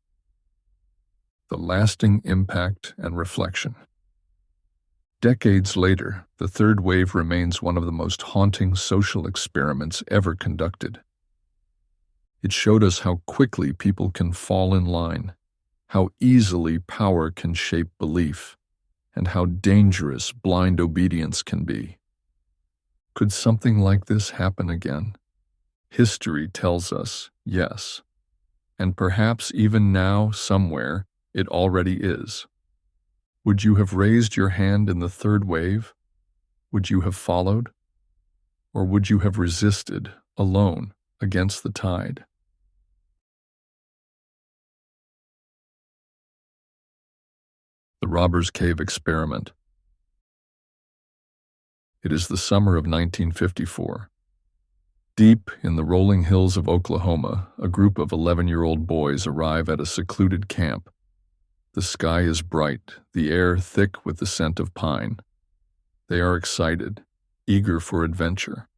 The lasting impact and reflection. Decades later, the third wave remains one of the most haunting social experiments ever conducted. It showed us how quickly people can fall in line, how easily power can shape belief, and how dangerous blind obedience can be. Could something like this happen again? History tells us yes, and perhaps even now, somewhere, it already is. Would you have raised your hand in the third wave? Would you have followed? Or would you have resisted, alone, against the tide? The Robbers Cave Experiment. It is the summer of 1954. Deep in the rolling hills of Oklahoma, a group of 11-year-old boys arrive at a secluded camp. The sky is bright, the air thick with the scent of pine. They are excited, eager for adventure.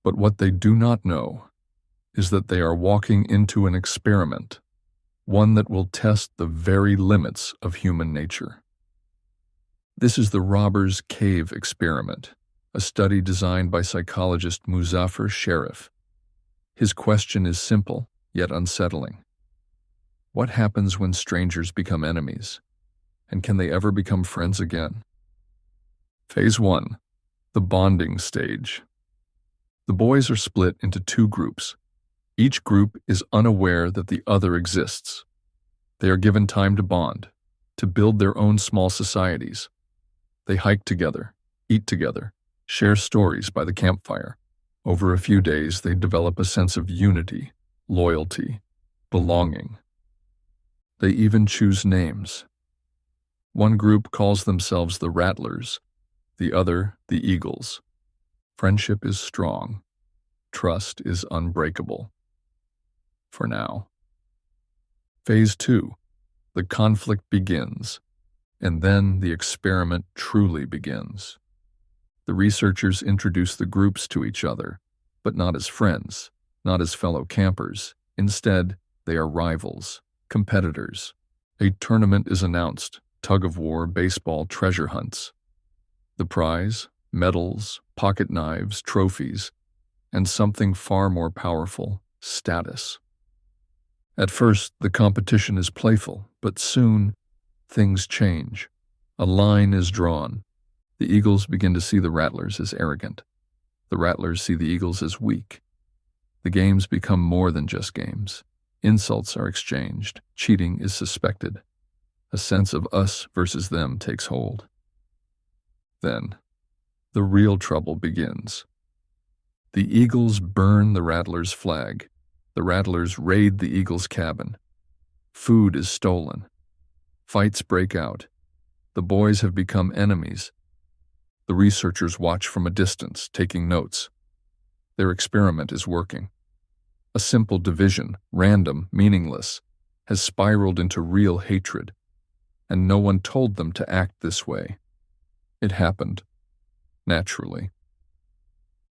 But what they do not know is that they are walking into an experiment, one that will test the very limits of human nature. This is the Robbers Cave Experiment, a study designed by psychologist Muzafer Sherif. His question is simple, yet unsettling. What happens when strangers become enemies? And can they ever become friends again? Phase 1. The bonding stage. The boys are split into two groups. Each group is unaware that the other exists. They are given time to bond, to build their own small societies. They hike together, eat together, share stories by the campfire. Over a few days, they develop a sense of unity, loyalty, belonging. They even choose names. One group calls themselves the Rattlers, the other the Eagles. Friendship is strong. Trust is unbreakable. For now. Phase 2. The conflict begins, and then the experiment truly begins. The researchers introduce the groups to each other, but not as friends, not as fellow campers. Instead, they are rivals, competitors. A tournament is announced, tug-of-war, baseball, treasure hunts. The prize, medals, pocket knives, trophies, and something far more powerful, status. At first, the competition is playful, but soon, things change. A line is drawn. The Eagles begin to see the Rattlers as arrogant. The Rattlers see the Eagles as weak. The games become more than just games. Insults are exchanged. Cheating is suspected. A sense of us versus them takes hold. Then, the real trouble begins. The Eagles burn the Rattlers' flag. The Rattlers raid the Eagles' cabin. Food is stolen. Fights break out. The boys have become enemies. The researchers watch from a distance, taking notes. Their experiment is working. A simple division, random, meaningless, has spiraled into real hatred, and no one told them to act this way. It happened, naturally.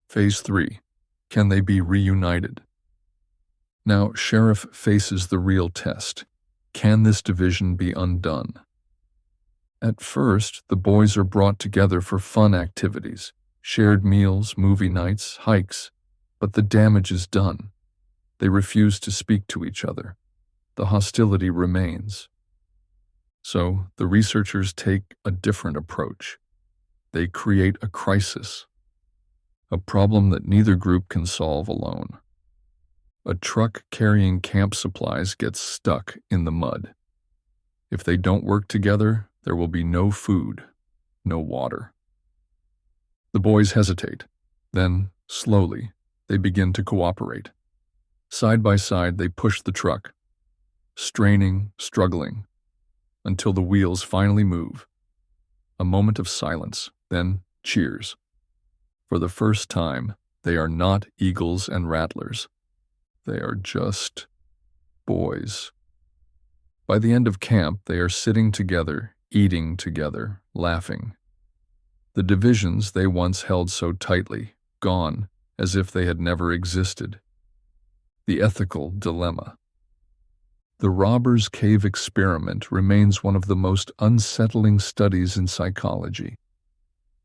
Phase 3. Can they be reunited? Now, Sherif faces the real test. Can this division be undone? At first, the boys are brought together for fun activities, shared meals, movie nights, hikes, but the damage is done. They refuse to speak to each other. The hostility remains. So, the researchers take a different approach. They create a crisis, a problem that neither group can solve alone. A truck carrying camp supplies gets stuck in the mud. If they don't work together, there will be no food, no water. The boys hesitate. Then, slowly, they begin to cooperate. Side by side, they push the truck, straining, struggling, until the wheels finally move. A moment of silence, then cheers. For the first time, they are not Eagles and Rattlers. They are just boys. By the end of camp, they are sitting together, eating together, laughing. The divisions they once held so tightly, gone, as if they had never existed. The ethical dilemma. The Robbers Cave experiment remains one of the most unsettling studies in psychology.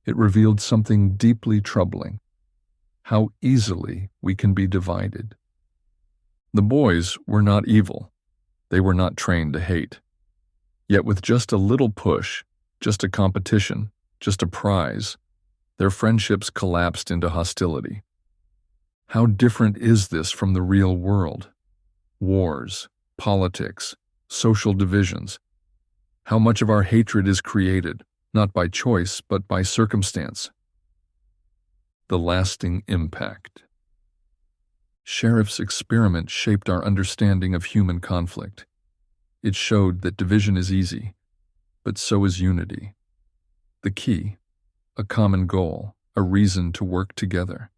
It revealed something deeply troubling: how easily we can be divided. The boys were not evil. They were not trained to hate. Yet with just a little push, just a competition, just a prize, their friendships collapsed into hostility. How different is this from the real world? Wars, politics, social divisions. How much of our hatred is created, not by choice, but by circumstance? The lasting impact. Sheriff's experiment shaped our understanding of human conflict. It showed that division is easy, but so is unity. The key, a common goal, a reason to work together.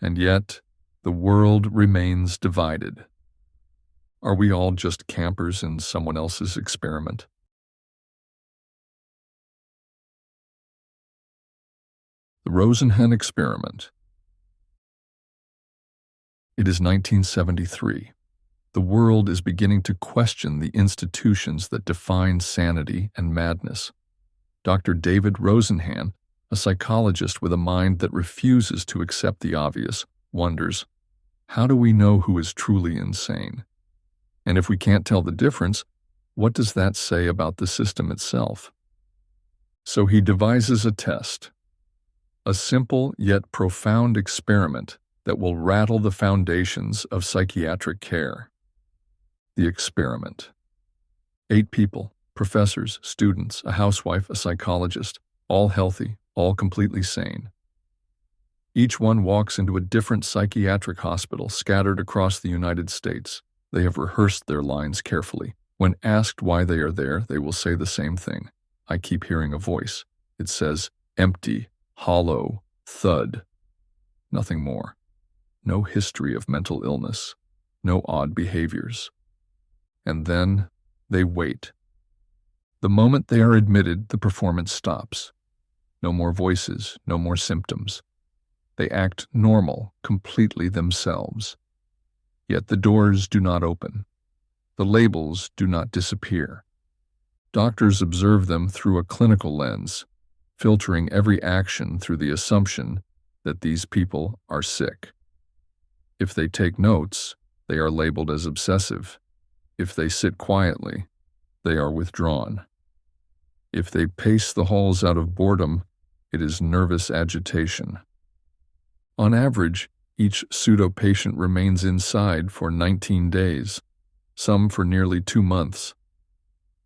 And yet, the world remains divided. Are we all just campers in someone else's experiment? The Rosenhan experiment. It is 1973. The world is beginning to question the institutions that define sanity and madness. Dr. David Rosenhan, a psychologist with a mind that refuses to accept the obvious, wonders, how do we know who is truly insane? And if we can't tell the difference, what does that say about the system itself? So he devises a test, a simple yet profound experiment that will rattle the foundations of psychiatric care. The experiment. 8 people, professors, students, a housewife, a psychologist, all healthy, all completely sane. Each one walks into a different psychiatric hospital scattered across the United States. They have rehearsed their lines carefully. When asked why they are there, they will say the same thing. I keep hearing a voice. It says, empty, hollow, thud. Nothing more. No history of mental illness. No odd behaviors. And then they wait. The moment they are admitted, the performance stops. No more voices, no more symptoms. They act normal, completely themselves. Yet the doors do not open. The labels do not disappear. Doctors observe them through a clinical lens, filtering every action through the assumption that these people are sick. If they take notes, they are labeled as obsessive. If they sit quietly, they are withdrawn. If they pace the halls out of boredom, it is nervous agitation. On average, each pseudo-patient remains inside for 19 days, some for nearly 2 months.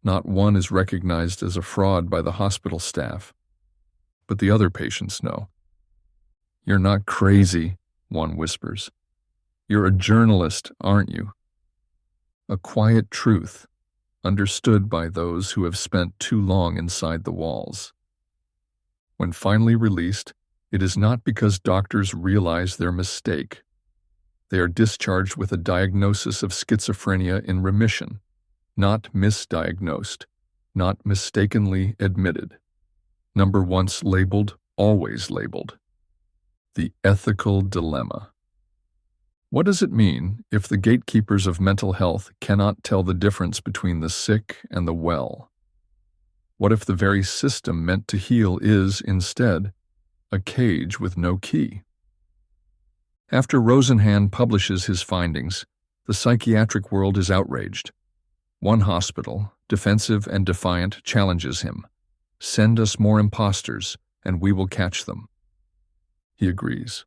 Not one is recognized as a fraud by the hospital staff. But the other patients know. You're not crazy, one whispers. You're a journalist, aren't you? A quiet truth, understood by those who have spent too long inside the walls. When finally released, it is not because doctors realize their mistake. They are discharged with a diagnosis of schizophrenia in remission, not misdiagnosed, not mistakenly admitted. Number once labeled, always labeled. The ethical dilemma. What does it mean if the gatekeepers of mental health cannot tell the difference between the sick and the well? What if the very system meant to heal is, instead, a cage with no key? After Rosenhan publishes his findings, the psychiatric world is outraged. One hospital, defensive and defiant, challenges him. Send us more imposters, and we will catch them. He agrees.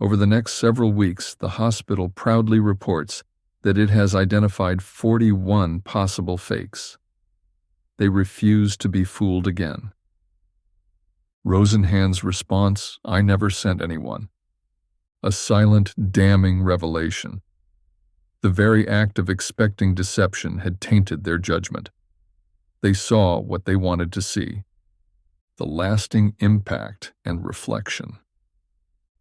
Over the next several weeks, the hospital proudly reports that it has identified 41 possible fakes. They refuse to be fooled again. Rosenhan's response, I never sent anyone. A silent, damning revelation. The very act of expecting deception had tainted their judgment. They saw what they wanted to see. The lasting impact and reflection.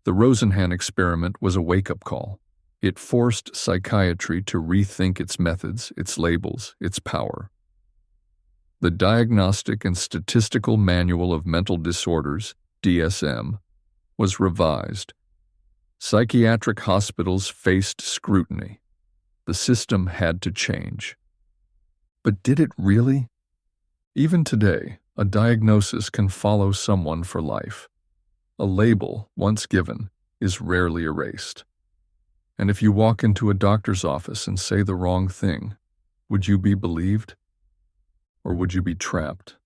The Rosenhan experiment was a wake-up call. It forced psychiatry to rethink its methods, its labels, its power. The Diagnostic and Statistical Manual of Mental Disorders, DSM, was revised. Psychiatric hospitals faced scrutiny. The system had to change. But did it really? Even today, a diagnosis can follow someone for life. A label, once given, is rarely erased. And if you walk into a doctor's office and say the wrong thing, would you be believed? Or would you be trapped,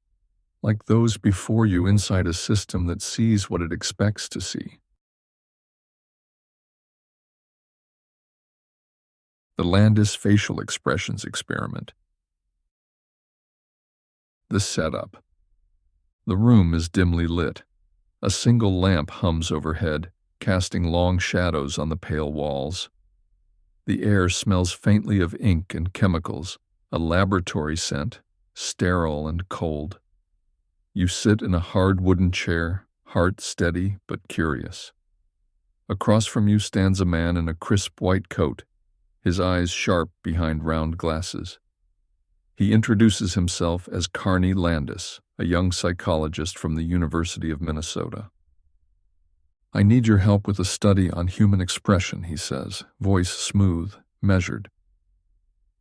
like those before you, inside a system that sees what it expects to see? The Landis Facial Expressions Experiment. The setup. The room is dimly lit. A single lamp hums overhead, casting long shadows on the pale walls. The air smells faintly of ink and chemicals, a laboratory scent, sterile and cold. You sit in a hard wooden chair, heart steady but curious. Across from you stands a man in a crisp white coat, his eyes sharp behind round glasses. He introduces himself as Carney Landis, a young psychologist from the University of Minnesota. "I need your help with a study on human expression," he says, voice smooth, measured.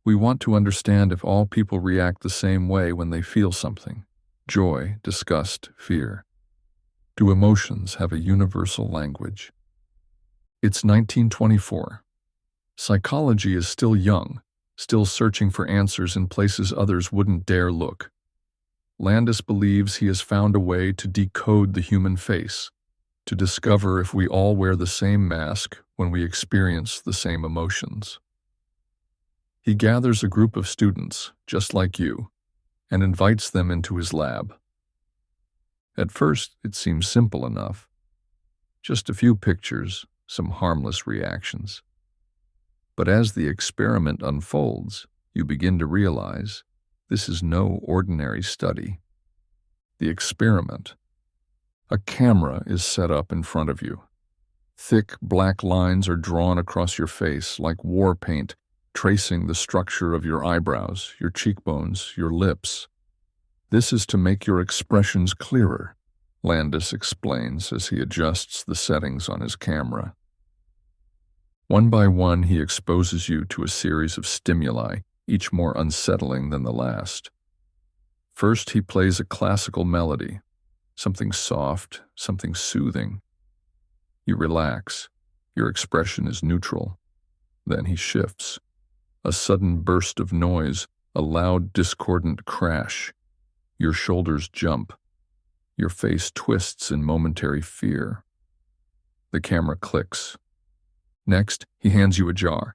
"We want to understand if all people react the same way when they feel something: joy, disgust, fear. Do emotions have a universal language?" It's 1924. Psychology is still young, still searching for answers in places others wouldn't dare look. Landis believes he has found a way to decode the human face, to discover if we all wear the same mask when we experience the same emotions. He gathers a group of students, just like you, and invites them into his lab. At first, it seems simple enough. Just a few pictures, some harmless reactions. But as the experiment unfolds, you begin to realize this is no ordinary study. The experiment. A camera is set up in front of you. Thick black lines are drawn across your face like war paint, tracing the structure of your eyebrows, your cheekbones, your lips. This is to make your expressions clearer, Landis explains as he adjusts the settings on his camera. One by one, he exposes you to a series of stimuli, each more unsettling than the last. First, he plays a classical melody, something soft, something soothing. You relax. Your expression is neutral. Then he shifts. A sudden burst of noise, a loud, discordant crash. Your shoulders jump. Your face twists in momentary fear. The camera clicks. Next, he hands you a jar.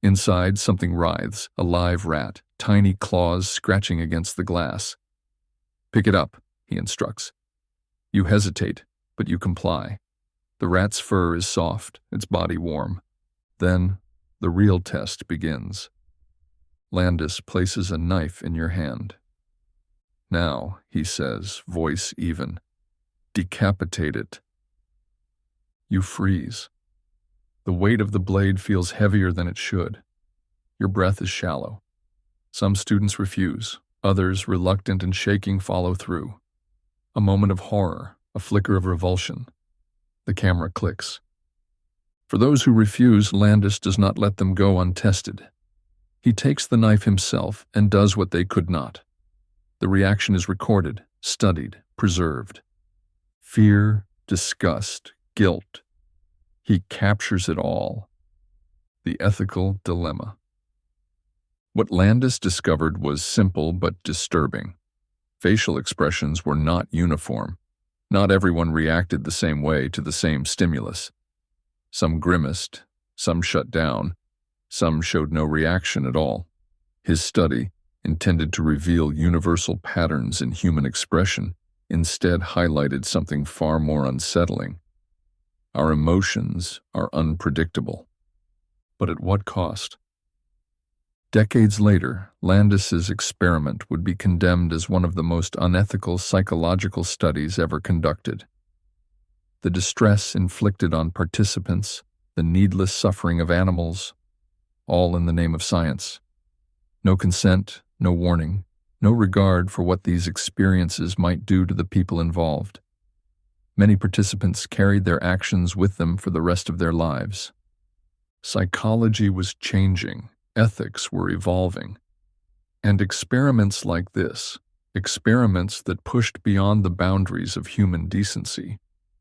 Inside, something writhes, a live rat, tiny claws scratching against the glass. "Pick it up," he instructs. You hesitate, but you comply. The rat's fur is soft, its body warm. Then, the real test begins. Landis places a knife in your hand. "Now," he says, voice even, "decapitate it." You freeze. The weight of the blade feels heavier than it should. Your breath is shallow. Some students refuse. Others, reluctant and shaking, follow through. A moment of horror, a flicker of revulsion. The camera clicks. For those who refuse, Landis does not let them go untested. He takes the knife himself and does what they could not. The reaction is recorded, studied, preserved. Fear, disgust, guilt. He captures it all. The ethical dilemma. What Landis discovered was simple but disturbing. Facial expressions were not uniform. Not everyone reacted the same way to the same stimulus. Some grimaced, some shut down, some showed no reaction at all. His study, intended to reveal universal patterns in human expression, instead highlighted something far more unsettling. Our emotions are unpredictable. But at what cost? Decades later, Landis's experiment would be condemned as one of the most unethical psychological studies ever conducted. The distress inflicted on participants, the needless suffering of animals, all in the name of science. No consent, no warning, no regard for what these experiences might do to the people involved. Many participants carried their actions with them for the rest of their lives. Psychology was changing, ethics were evolving, and experiments like this, experiments that pushed beyond the boundaries of human decency,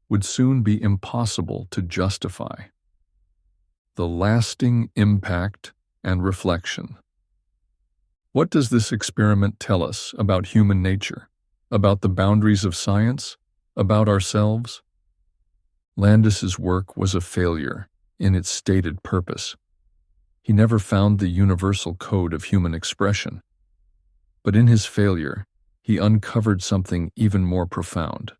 would soon be impossible to justify. The lasting impact and reflection. What does this experiment tell us about human nature, about the boundaries of science, about ourselves? Landis's work was a failure in its stated purpose. He never found the universal code of human expression. But in his failure, he uncovered something even more profound.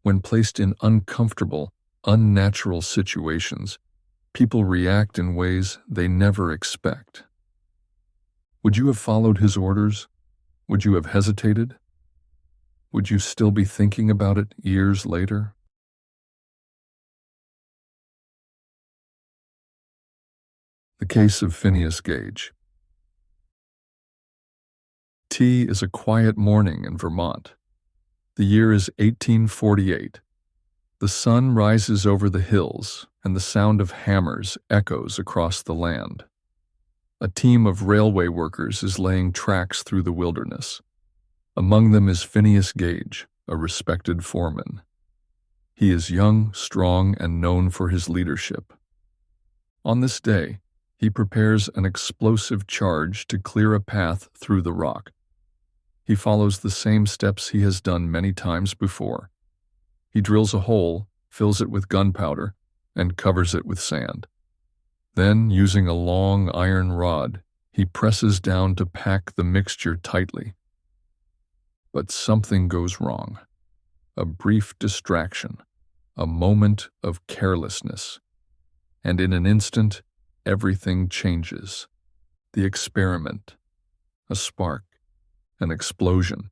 When placed in uncomfortable, unnatural situations, people react in ways they never expect. Would you have followed his orders? Would you have hesitated? Would you still be thinking about it years later? The case of Phineas Gage. T is a quiet morning in Vermont. The year is 1848. The sun rises over the hills, and the sound of hammers echoes across the land. A team of railway workers is laying tracks through the wilderness. Among them is Phineas Gage, a respected foreman. He is young, strong, and known for his leadership. On this day, he prepares an explosive charge to clear a path through the rock. He follows the same steps he has done many times before. He drills a hole, fills it with gunpowder, and covers it with sand. Then, using a long iron rod, he presses down to pack the mixture tightly. But something goes wrong. A brief distraction, a moment of carelessness, and in an instant, everything changes. The experiment, a spark, an explosion.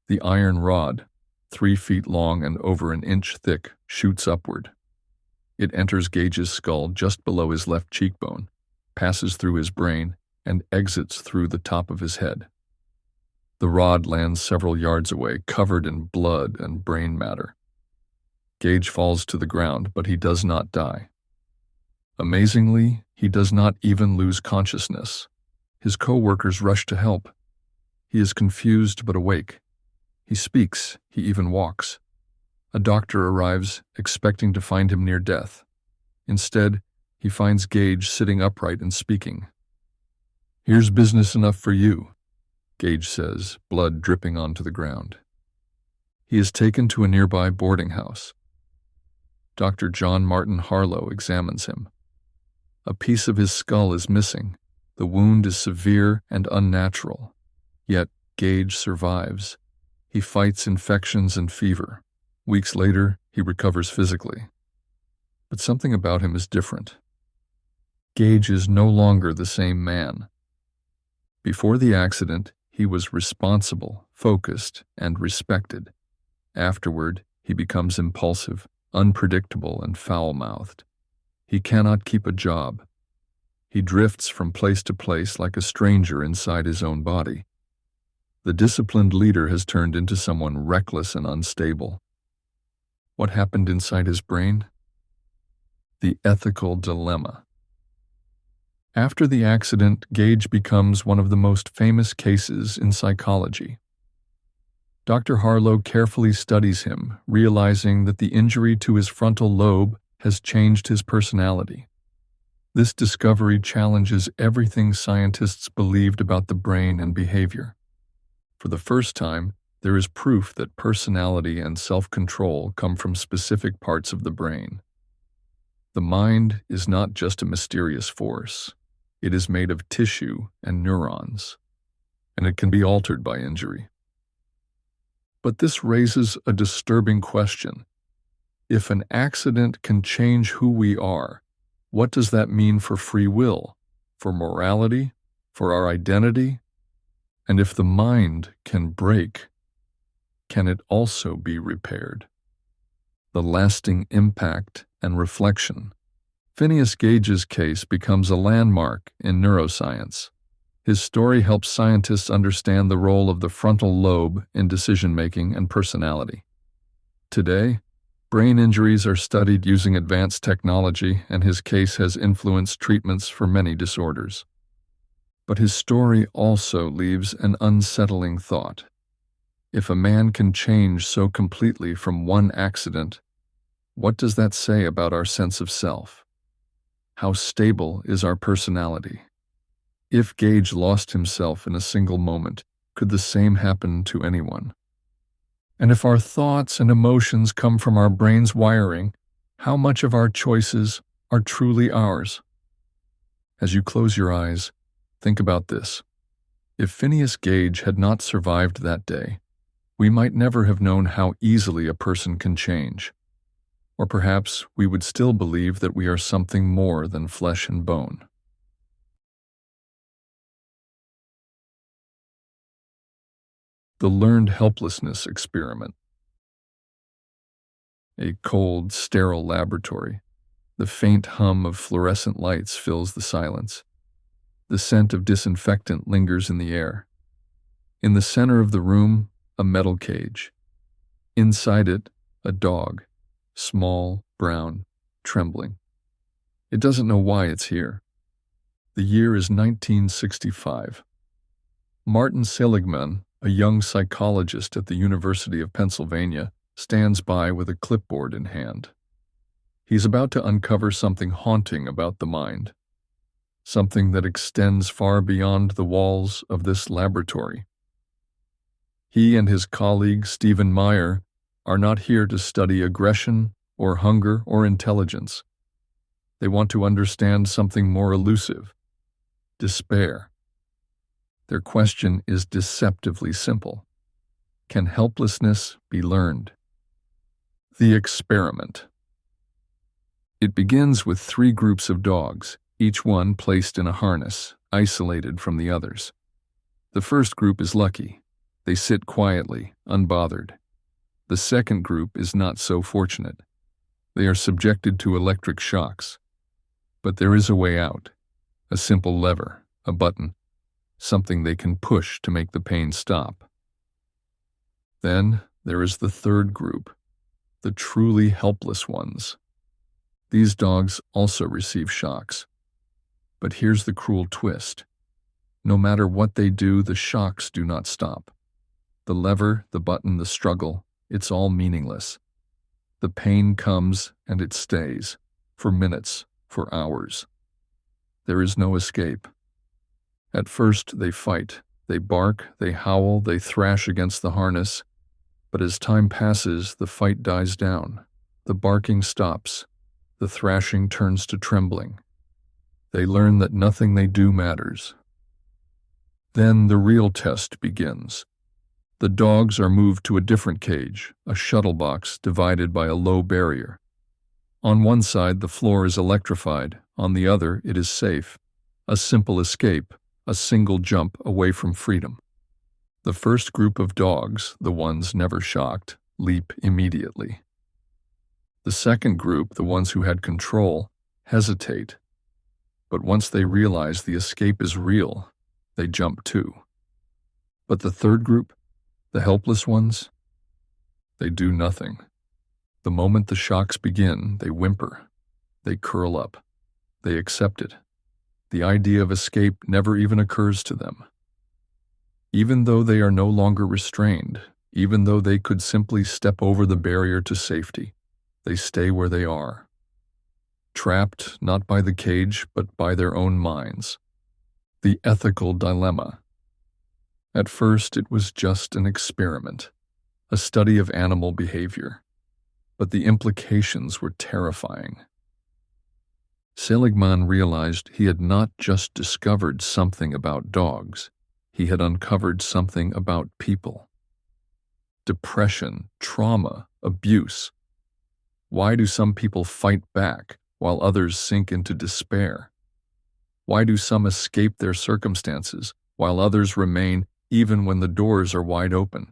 The iron rod, 3 feet long and over an inch thick, shoots upward. It enters Gage's skull just below his left cheekbone, passes through his brain, and exits through the top of his head. The rod lands several yards away, covered in blood and brain matter. Gage falls to the ground, but he does not die. Amazingly, he does not even lose consciousness. His co-workers rush to help. He is confused but awake. He speaks, he even walks. A doctor arrives, expecting to find him near death. Instead, he finds Gage sitting upright and speaking. "Here's business enough for you," Gage says, blood dripping onto the ground. He is taken to a nearby boarding house. Dr. John Martin Harlow examines him. A piece of his skull is missing. The wound is severe and unnatural. Yet Gage survives. He fights infections and fever. Weeks later, he recovers physically. But something about him is different. Gage is no longer the same man. Before the accident, he was responsible, focused, and respected. Afterward, he becomes impulsive, unpredictable, and foul-mouthed. He cannot keep a job. He drifts from place to place like a stranger inside his own body. The disciplined leader has turned into someone reckless and unstable. What happened inside his brain? The ethical dilemma. After the accident, Gage becomes one of the most famous cases in psychology. Dr. Harlow carefully studies him, realizing that the injury to his frontal lobe has changed his personality. This discovery challenges everything scientists believed about the brain and behavior. For the first time, there is proof that personality and self-control come from specific parts of the brain. The mind is not just a mysterious force. It is made of tissue and neurons, and it can be altered by injury. But this raises a disturbing question. If an accident can change who we are, what does that mean for free will, for morality, for our identity? And if the mind can break, can it also be repaired? The lasting impact and reflection. Phineas Gage's case becomes a landmark in neuroscience. His story helps scientists understand the role of the frontal lobe in decision-making and personality. Today, brain injuries are studied using advanced technology, and his case has influenced treatments for many disorders. But his story also leaves an unsettling thought. If a man can change so completely from one accident, what does that say about our sense of self? How stable is our personality? If Gage lost himself in a single moment, could the same happen to anyone? And if our thoughts and emotions come from our brain's wiring, how much of our choices are truly ours? As you close your eyes, think about this. If Phineas Gage had not survived that day, we might never have known how easily a person can change. Or perhaps we would still believe that we are something more than flesh and bone. The learned helplessness experiment. A cold, sterile laboratory. The faint hum of fluorescent lights fills the silence. The scent of disinfectant lingers in the air. In the center of the room, a metal cage. Inside it, a dog, small, brown, trembling. It doesn't know why it's here. The year is 1965. Martin Seligman, a young psychologist at the University of Pennsylvania, stands by with a clipboard in hand. He's about to uncover something haunting about the mind, something that extends far beyond the walls of this laboratory. He and his colleague Stephen Meyer are not here to study aggression or hunger or intelligence. They want to understand something more elusive: despair. Their question is deceptively simple. Can helplessness be learned? The experiment. It begins with 3 groups of dogs, each one placed in a harness, isolated from the others. The first group is lucky. They sit quietly, unbothered. The second group is not so fortunate. They are subjected to electric shocks. But there is a way out, a simple lever, a button, something they can push to make the pain stop. Then there is the third group, the truly helpless ones. These dogs also receive shocks. But here's the cruel twist. No matter what they do, the shocks do not stop. The lever, the button, the struggle, it's all meaningless. The pain comes and it stays, for minutes, for hours. There is no escape. At first they fight, they bark, they howl, they thrash against the harness. But as time passes, the fight dies down. The barking stops. The thrashing turns to trembling. They learn that nothing they do matters. Then the real test begins. The dogs are moved to a different cage, a shuttle box divided by a low barrier. On one side, the floor is electrified. On the other, it is safe. A simple escape, a single jump away from freedom. The first group of dogs, the ones never shocked, leap immediately. The second group, the ones who had control, hesitate. But once they realize the escape is real, they jump too. But the third group, the helpless ones, they do nothing. The moment the shocks begin, they whimper. They curl up. They accept it. The idea of escape never even occurs to them. Even though they are no longer restrained, even though they could simply step over the barrier to safety, they stay where they are. Trapped not by the cage, but by their own minds. The ethical dilemma. At first, it was just an experiment, a study of animal behavior. But the implications were terrifying. Seligman realized he had not just discovered something about dogs, he had uncovered something about people. Depression, trauma, abuse. Why do some people fight back while others sink into despair? Why do some escape their circumstances while others remain even when the doors are wide open?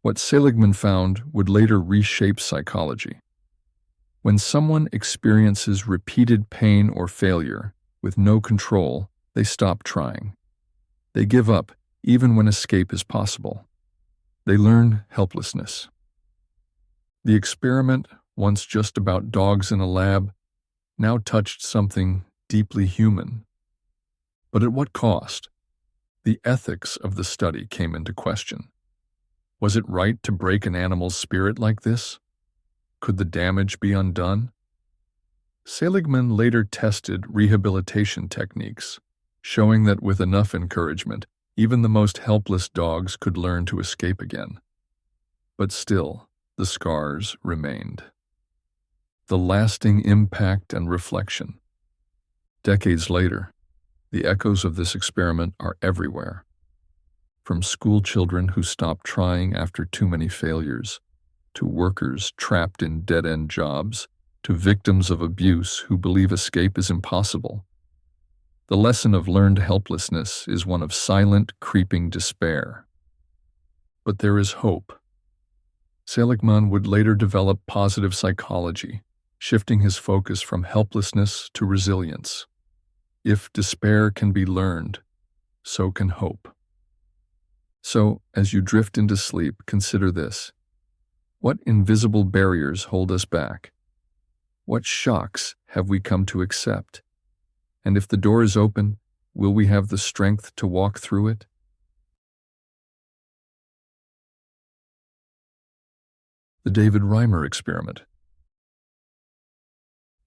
What Seligman found would later reshape psychology. When someone experiences repeated pain or failure with no control, they stop trying. They give up even when escape is possible. They learn helplessness. The experiment, once just about dogs in a lab, now touched something deeply human. But at what cost? The ethics of the study came into question. Was it right to break an animal's spirit like this? Could the damage be undone? Seligman later tested rehabilitation techniques, showing that with enough encouragement, even the most helpless dogs could learn to escape again. But still, the scars remained. The lasting impact and reflection. Decades later, the echoes of this experiment are everywhere. From school children who stopped trying after too many failures, to workers trapped in dead-end jobs, to victims of abuse who believe escape is impossible. The lesson of learned helplessness is one of silent, creeping despair. But there is hope. Seligman would later develop positive psychology, shifting his focus from helplessness to resilience. If despair can be learned, so can hope. So, as you drift into sleep, consider this. What invisible barriers hold us back? What shocks have we come to accept? And if the door is open, will we have the strength to walk through it? The David Reimer experiment.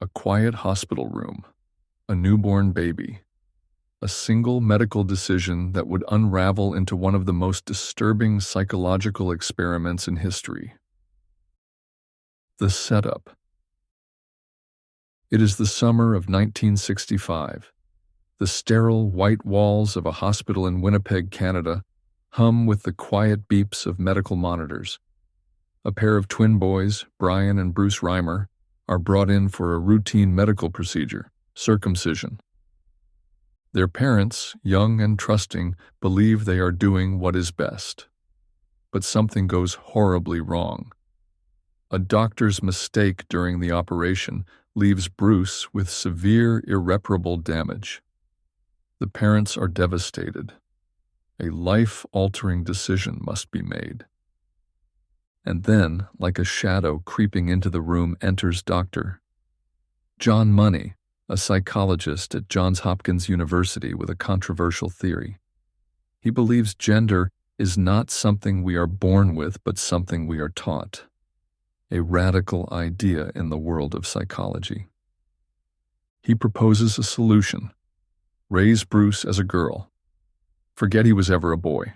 A quiet hospital room, a newborn baby, a single medical decision that would unravel into one of the most disturbing psychological experiments in history. The setup. It is the summer of 1965. The sterile white walls of a hospital in Winnipeg, Canada, hum with the quiet beeps of medical monitors. A pair of twin boys, Brian and Bruce Reimer, are brought in for a routine medical procedure, circumcision. Their parents, young and trusting, believe they are doing what is best. But something goes horribly wrong. A doctor's mistake during the operation leaves Bruce with severe, irreparable damage. The parents are devastated. A life-altering decision must be made. And then, like a shadow creeping into the room, enters Dr. John Money, a psychologist at Johns Hopkins University with a controversial theory. He believes gender is not something we are born with, but something we are taught. A radical idea in the world of psychology. He proposes a solution. Raise Bruce as a girl. Forget he was ever a boy.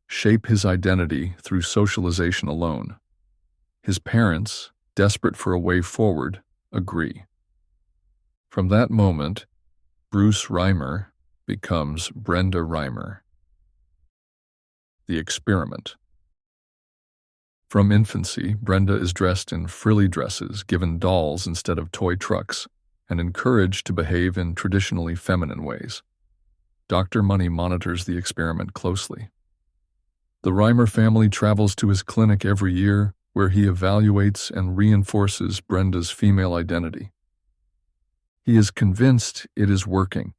Shape his identity through socialization alone. His parents, desperate for a way forward, agree. From that moment, Bruce Reimer becomes Brenda Reimer. The experiment. From infancy, Brenda is dressed in frilly dresses, given dolls instead of toy trucks, and encouraged to behave in traditionally feminine ways. Dr. Money monitors the experiment closely. The Reimer family travels to his clinic every year, where he evaluates and reinforces Brenda's female identity. He is convinced it is working.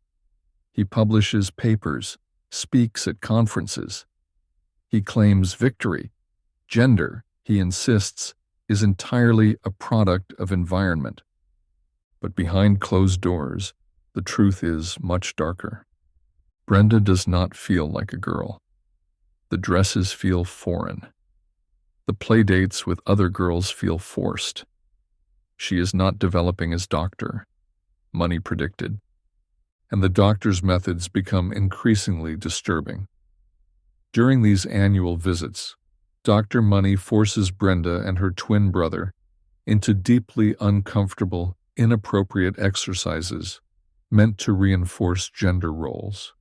He publishes papers, speaks at conferences. He claims victory. Gender, he insists, is entirely a product of environment. But behind closed doors, the truth is much darker. Brenda does not feel like a girl. The dresses feel foreign. The playdates with other girls feel forced. She is not developing as Dr. Money predicted, and the doctor's methods become increasingly disturbing. During these annual visits, Dr. Money forces Brenda and her twin brother into deeply uncomfortable, inappropriate exercises meant to reinforce gender roles.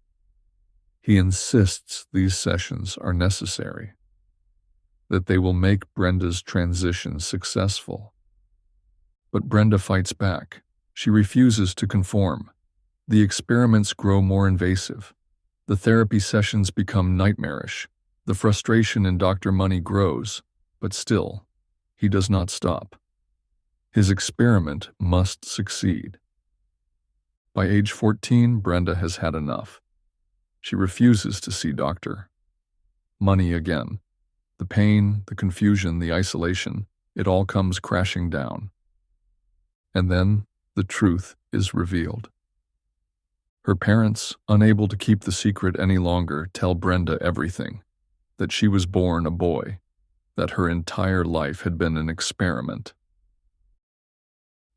He insists these sessions are necessary, that they will make Brenda's transition successful. But Brenda fights back. She refuses to conform. The experiments grow more invasive. The therapy sessions become nightmarish. The frustration in Dr. Money grows, but still, he does not stop. His experiment must succeed. By age 14, Brenda has had enough. She refuses to see doctor. Money again. The pain, the confusion, the isolation, it all comes crashing down. And then the truth is revealed. Her parents, unable to keep the secret any longer, tell Brenda everything, that she was born a boy, that her entire life had been an experiment.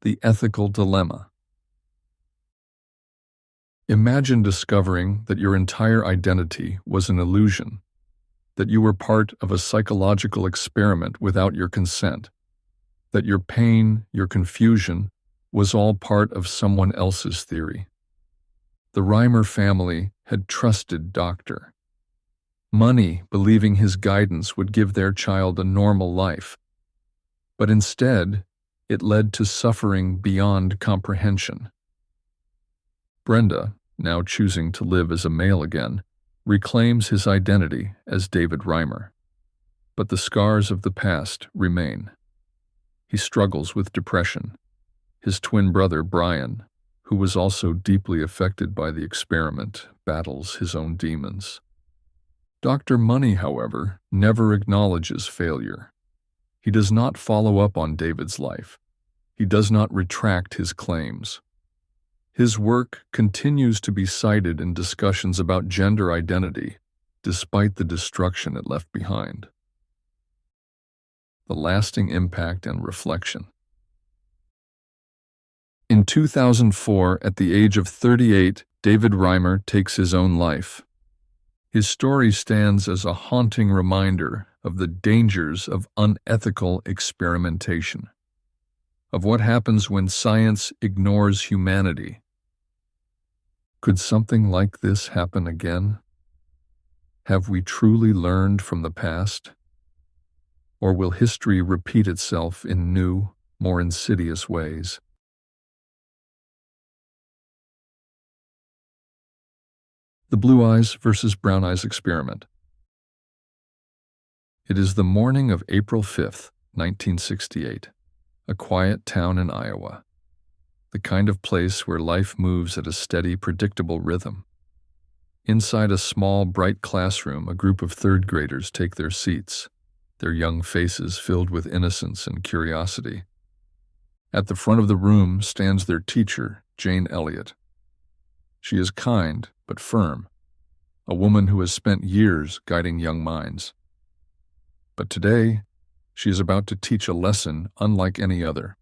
The ethical dilemma. Imagine discovering that your entire identity was an illusion, that you were part of a psychological experiment without your consent, that your pain, your confusion, was all part of someone else's theory. The Reimer family had trusted Doctor. Money, believing his guidance would give their child a normal life. But instead, it led to suffering beyond comprehension. Brenda, now choosing to live as a male again, reclaims his identity as David Reimer. But the scars of the past remain. He struggles with depression. His twin brother, Brian, who was also deeply affected by the experiment, battles his own demons. Dr. Money, however, never acknowledges failure. He does not follow up on David's life. He does not retract his claims. His work continues to be cited in discussions about gender identity, despite the destruction it left behind. The lasting impact and reflection. In 2004, at the age of 38, David Reimer takes his own life. His story stands as a haunting reminder of the dangers of unethical experimentation, of what happens when science ignores humanity. Could something like this happen again? Have we truly learned from the past? Or will history repeat itself in new, more insidious ways? The Blue Eyes versus Brown Eyes experiment. It is the morning of April 5th, 1968, a quiet town in Iowa, the kind of place where life moves at a steady, predictable rhythm. Inside a small, bright classroom, a group of third graders take their seats, their young faces filled with innocence and curiosity. At the front of the room stands their teacher, Jane Elliott. She is kind but firm, a woman who has spent years guiding young minds. But today, she is about to teach a lesson unlike any other,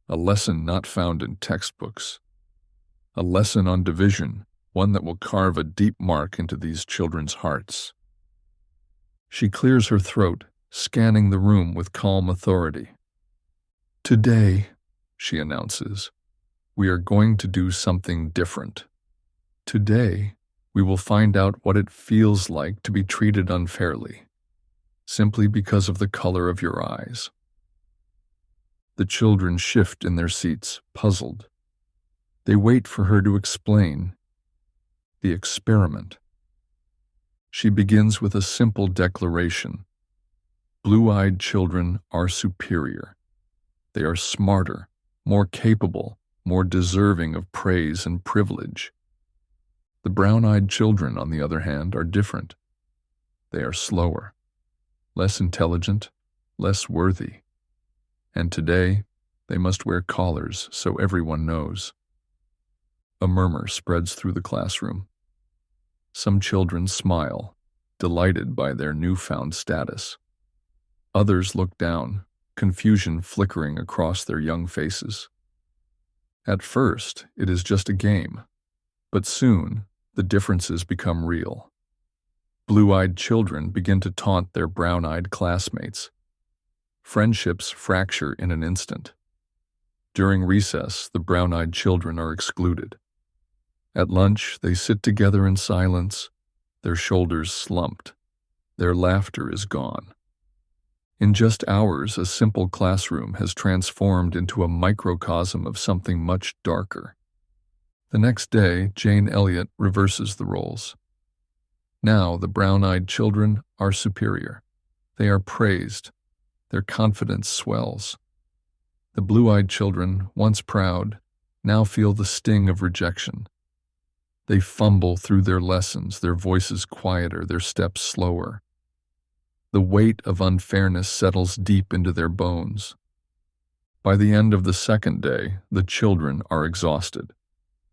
a lesson not found in textbooks, a lesson on division, one that will carve a deep mark into these children's hearts. She clears her throat, scanning the room with calm authority. "Today," she announces, "we are going to do something different. Today, we will find out what it feels like to be treated unfairly, simply because of the color of your eyes." The children shift in their seats, puzzled. They wait for her to explain the experiment. She begins with a simple declaration. Blue-eyed children are superior. They are smarter, more capable, more deserving of praise and privilege. The brown-eyed children, on the other hand, are different. They are slower, less intelligent, less worthy. And today, they must wear collars so everyone knows. A murmur spreads through the classroom. Some children smile, delighted by their newfound status. Others look down, confusion flickering across their young faces. At first, it is just a game, but soon, the differences become real. Blue-eyed children begin to taunt their brown-eyed classmates. Friendships fracture in an instant. During recess, the brown-eyed children are excluded. At lunch, they sit together in silence, their shoulders slumped. Their laughter is gone. In just hours, a simple classroom has transformed into a microcosm of something much darker. The next day, Jane Elliott reverses the roles. Now the brown-eyed children are superior. They are praised. Their confidence swells. The blue-eyed children, once proud, now feel the sting of rejection. They fumble through their lessons, their voices quieter, their steps slower. The weight of unfairness settles deep into their bones. By the end of the second day, the children are exhausted.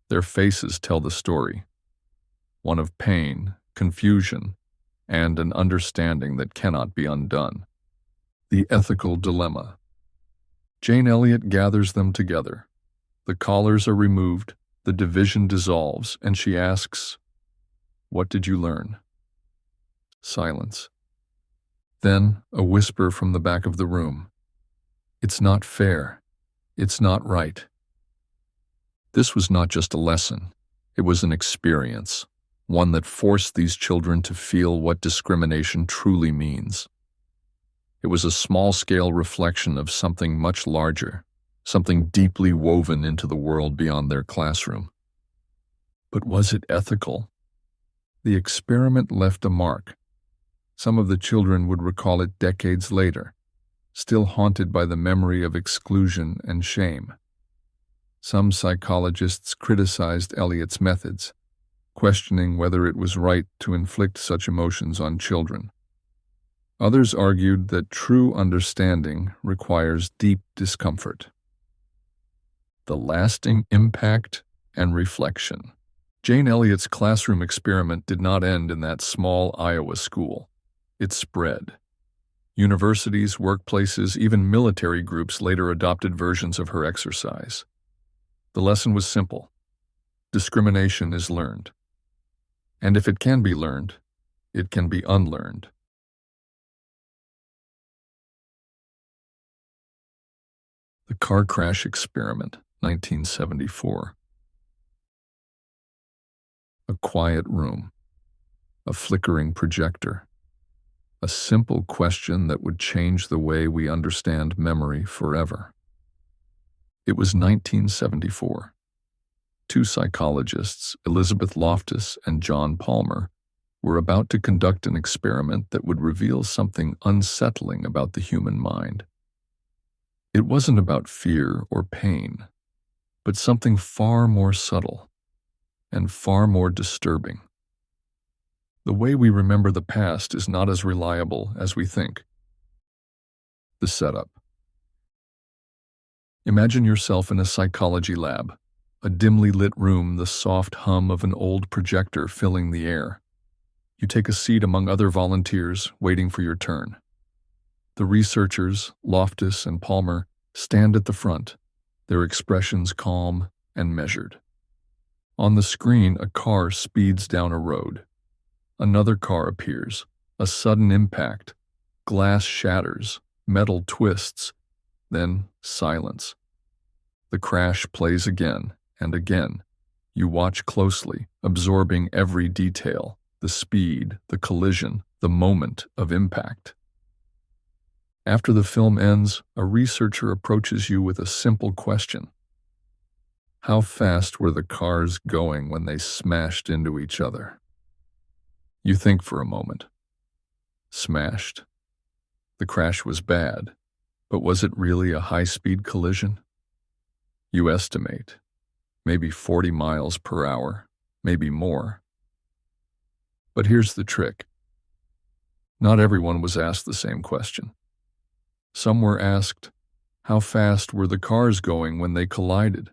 Their faces tell the story, one of pain, confusion, and an understanding that cannot be undone. The ethical dilemma. Jane Elliott gathers them together. The collars are removed, the division dissolves, and she asks, "What did you learn?" Silence. Then a whisper from the back of the room. "It's not fair. It's not right." This was not just a lesson. It was an experience, one that forced these children to feel what discrimination truly means. It was a small-scale reflection of something much larger, something deeply woven into the world beyond their classroom. But was it ethical? The experiment left a mark. Some of the children would recall it decades later, still haunted by the memory of exclusion and shame. Some psychologists criticized Elliott's methods, questioning whether it was right to inflict such emotions on children. Others argued that true understanding requires deep discomfort. The lasting impact and reflection. Jane Elliott's classroom experiment did not end in that small Iowa school. It spread. Universities, workplaces, even military groups later adopted versions of her exercise. The lesson was simple. Discrimination is learned. And if it can be learned, it can be unlearned. The car crash experiment, 1974. A quiet room, a flickering projector, a simple question that would change the way we understand memory forever. It was 1974. Two psychologists, Elizabeth Loftus and John Palmer, were about to conduct an experiment that would reveal something unsettling about the human mind. It wasn't about fear or pain, but something far more subtle and far more disturbing. The way we remember the past is not as reliable as we think. The setup. Imagine yourself in a psychology lab, a dimly lit room, the soft hum of an old projector filling the air. You take a seat among other volunteers, waiting for your turn. The researchers, Loftus and Palmer, stand at the front, their expressions calm and measured. On the screen, a car speeds down a road. Another car appears, a sudden impact. Glass shatters, metal twists, then silence. The crash plays again and again. You watch closely, absorbing every detail, the speed, the collision, the moment of impact. After the film ends, a researcher approaches you with a simple question. How fast were the cars going when they smashed into each other? You think for a moment. Smashed. The crash was bad, but was it really a high-speed collision? You estimate. Maybe 40 miles per hour, maybe more. But here's the trick. Not everyone was asked the same question. Some were asked, how fast were the cars going when they collided?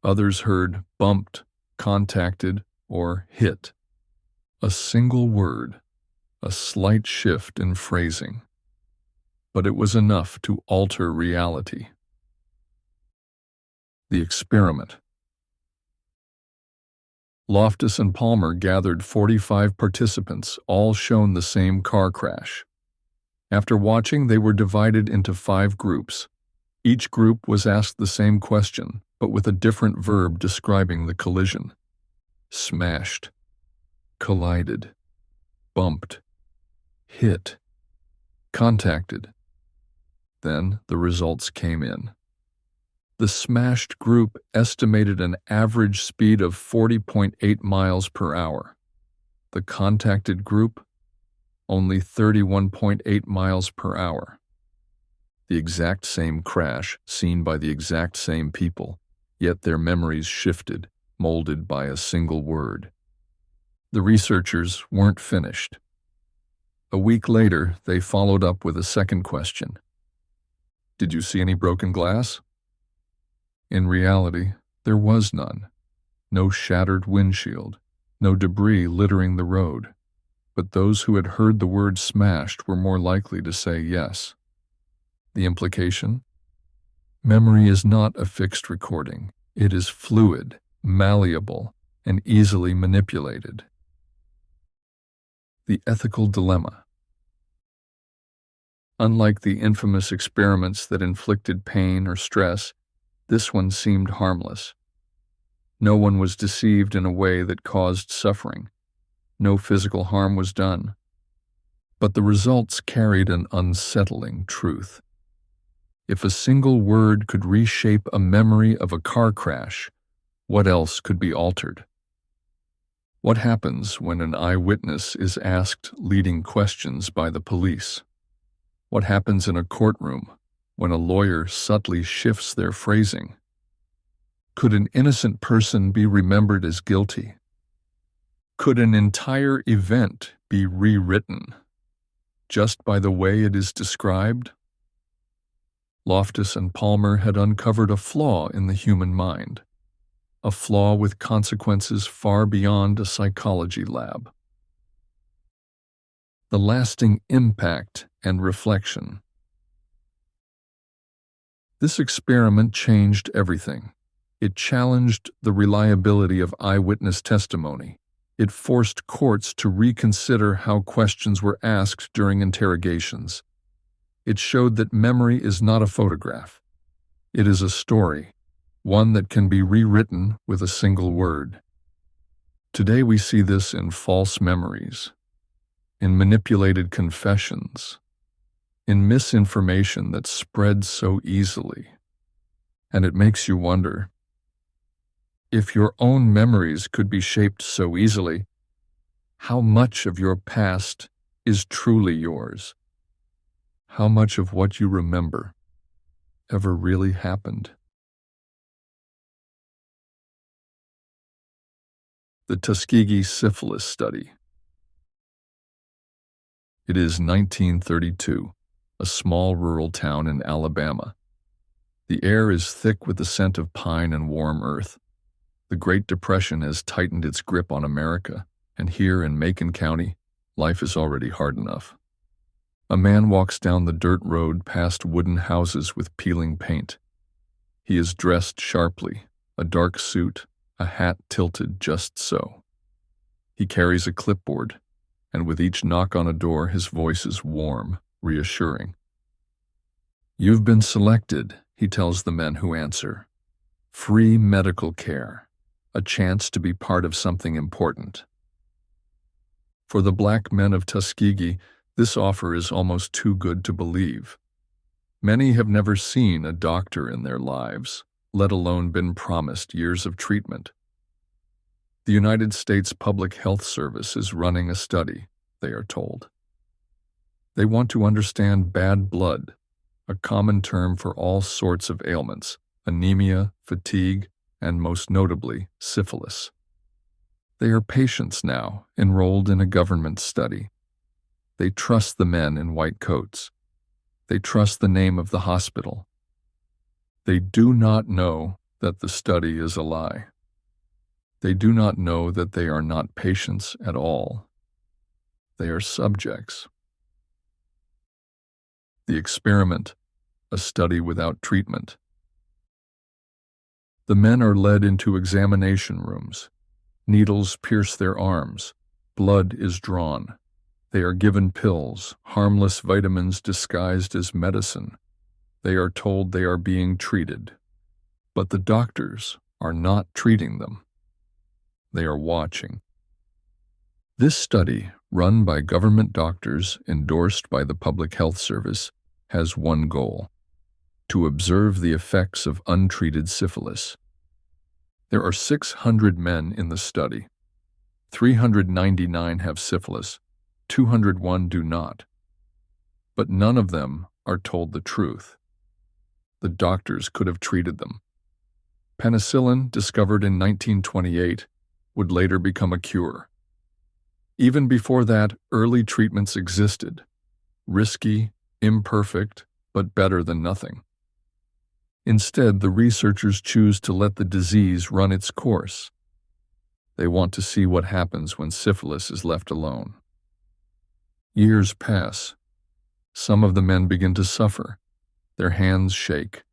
Others heard bumped, contacted, or hit. A single word, a slight shift in phrasing. But it was enough to alter reality. The experiment. Loftus and Palmer gathered 45 participants, all shown the same car crash. After watching, they were divided into 5 groups. Each group was asked the same question, but with a different verb describing the collision. Smashed, collided, bumped, hit, contacted. Then the results came in. The smashed group estimated an average speed of 40.8 miles per hour. The contacted group, only 31.8 miles per hour. The exact same crash, seen by the exact same people, yet their memories shifted, molded by a single word. The researchers weren't finished. A week later, they followed up with a second question. Did you see any broken glass? In reality, there was none. No shattered windshield, no debris littering the road. But those who had heard the word smashed were more likely to say yes. The implication? Memory is not a fixed recording. It is fluid, malleable, and easily manipulated. The ethical dilemma. Unlike the infamous experiments that inflicted pain or stress, this one seemed harmless. No one was deceived in a way that caused suffering. No physical harm was done. But the results carried an unsettling truth. If a single word could reshape a memory of a car crash, what else could be altered? What happens when an eyewitness is asked leading questions by the police? What happens in a courtroom when a lawyer subtly shifts their phrasing? Could an innocent person be remembered as guilty? Could an entire event be rewritten just by the way it is described? Loftus and Palmer had uncovered a flaw in the human mind, a flaw with consequences far beyond a psychology lab. The lasting impact and reflection. This experiment changed everything. It challenged the reliability of eyewitness testimony. It forced courts to reconsider how questions were asked during interrogations. It showed that memory is not a photograph. It is a story, one that can be rewritten with a single word. Today we see this in false memories, in manipulated confessions, in misinformation that spreads so easily. And it makes you wonder, if your own memories could be shaped so easily, how much of your past is truly yours? How much of what you remember ever really happened? The Tuskegee Syphilis Study. It is 1932, a small rural town in Alabama. The air is thick with the scent of pine and warm earth. The Great Depression has tightened its grip on America, and here in Macon County, life is already hard enough. A man walks down the dirt road past wooden houses with peeling paint. He is dressed sharply, a dark suit, a hat tilted just so. He carries a clipboard, and with each knock on a door his voice is warm, reassuring. "You've been selected," he tells the men who answer. "Free medical care. A chance to be part of something important." For the black men of Tuskegee, this offer is almost too good to believe. Many have never seen a doctor in their lives, let alone been promised years of treatment. The United States Public Health Service is running a study, they are told. They want to understand bad blood, a common term for all sorts of ailments, anemia, fatigue, and most notably, syphilis. They are patients now, enrolled in a government study. They trust the men in white coats. They trust the name of the hospital. They do not know that the study is a lie. They do not know that they are not patients at all. They are subjects. The experiment, a study without treatment. The men are led into examination rooms. Needles pierce their arms. Blood is drawn. They are given pills, harmless vitamins disguised as medicine. They are told they are being treated. But the doctors are not treating them. They are watching. This study, run by government doctors endorsed by the Public Health Service, has one goal: to observe the effects of untreated syphilis. There are 600 men in the study. 399 have syphilis, 201 do not. But none of them are told the truth. The doctors could have treated them. Penicillin, discovered in 1928, would later become a cure. Even before that, early treatments existed. Risky, imperfect, but better than nothing. Instead, the researchers choose to let the disease run its course. They want to see what happens when syphilis is left alone. Years pass. Some of the men begin to suffer. Their hands shake.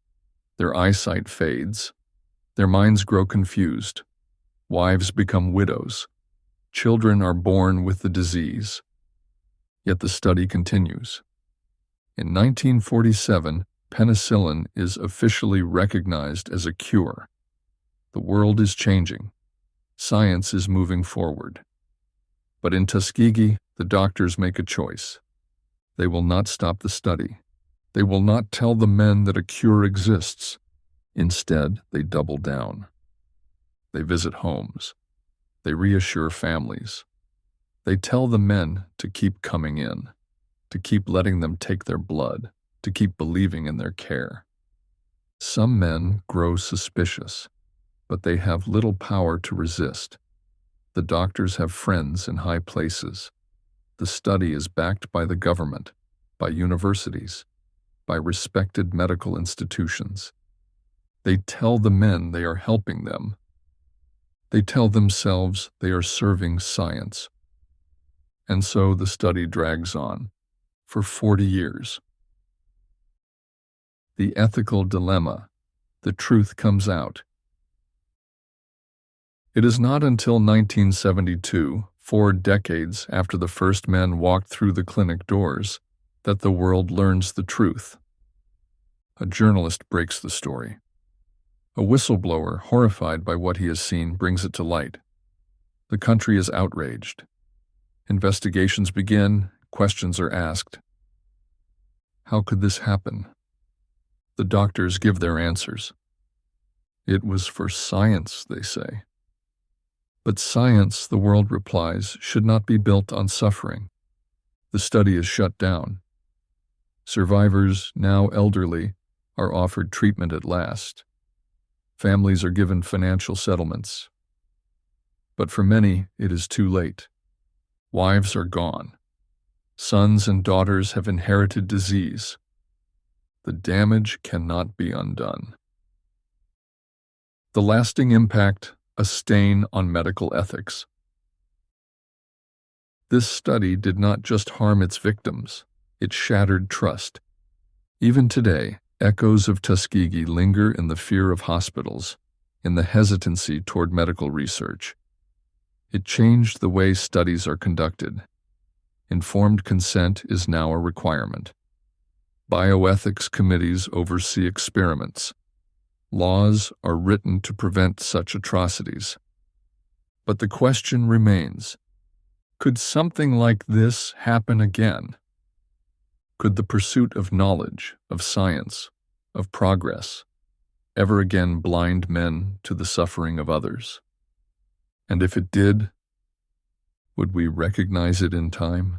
Their eyesight fades. Their minds grow confused. Wives become widows. Children are born with the disease. Yet the study continues. In 1947, penicillin is officially recognized as a cure. The world is changing. Science is moving forward. But in Tuskegee, the doctors make a choice. They will not stop the study. They will not tell the men that a cure exists. Instead, they double down. They visit homes. They reassure families. They tell the men to keep coming in, to keep letting them take their blood, to keep believing in their care. Some men grow suspicious, but they have little power to resist. The doctors have friends in high places. The study is backed by the government, by universities, by respected medical institutions. They tell the men they are helping them. They tell themselves they are serving science. And so the study drags on for 40 years. The ethical dilemma. The truth comes out. It is not until 1972, 4 decades after the first men walked through the clinic doors, that the world learns the truth. A journalist breaks the story. A whistleblower, horrified by what he has seen, brings it to light. The country is outraged. Investigations begin, questions are asked. How could this happen? The doctors give their answers. It was for science, they say. But science, the world replies, should not be built on suffering. The study is shut down. Survivors, now elderly, are offered treatment at last. Families are given financial settlements. But for many, it is too late. Wives are gone. Sons and daughters have inherited disease. The damage cannot be undone. The lasting impact, a stain on medical ethics. This study did not just harm its victims, it shattered trust. Even today, echoes of Tuskegee linger in the fear of hospitals, in the hesitancy toward medical research. It changed the way studies are conducted. Informed consent is now a requirement. Bioethics committees oversee experiments. Laws are written to prevent such atrocities. But the question remains, could something like this happen again? Could the pursuit of knowledge, of science, of progress, ever again blind men to the suffering of others? And if it did, would we recognize it in time?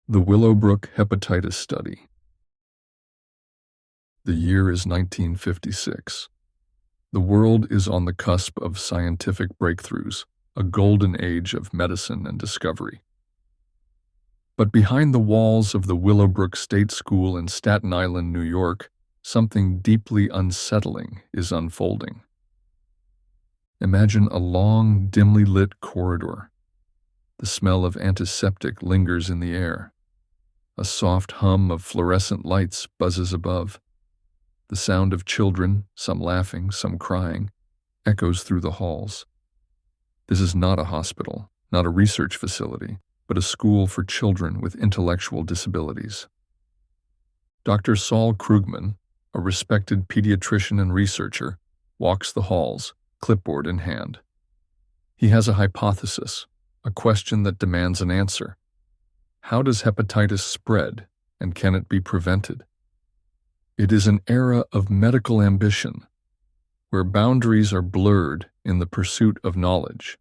The Willowbrook Hepatitis Study. The year is 1956. The world is on the cusp of scientific breakthroughs, a golden age of medicine and discovery. But behind the walls of the Willowbrook State School in Staten Island, New York, something deeply unsettling is unfolding. Imagine a long, dimly lit corridor. The smell of antiseptic lingers in the air. A soft hum of fluorescent lights buzzes above. The sound of children, some laughing, some crying, echoes through the halls. This is not a hospital, not a research facility, but a school for children with intellectual disabilities. Dr. Saul Krugman, a respected pediatrician and researcher, walks the halls, clipboard in hand. He has a hypothesis, a question that demands an answer. How does hepatitis spread, and can it be prevented? It is an era of medical ambition, where boundaries are blurred in the pursuit of knowledge.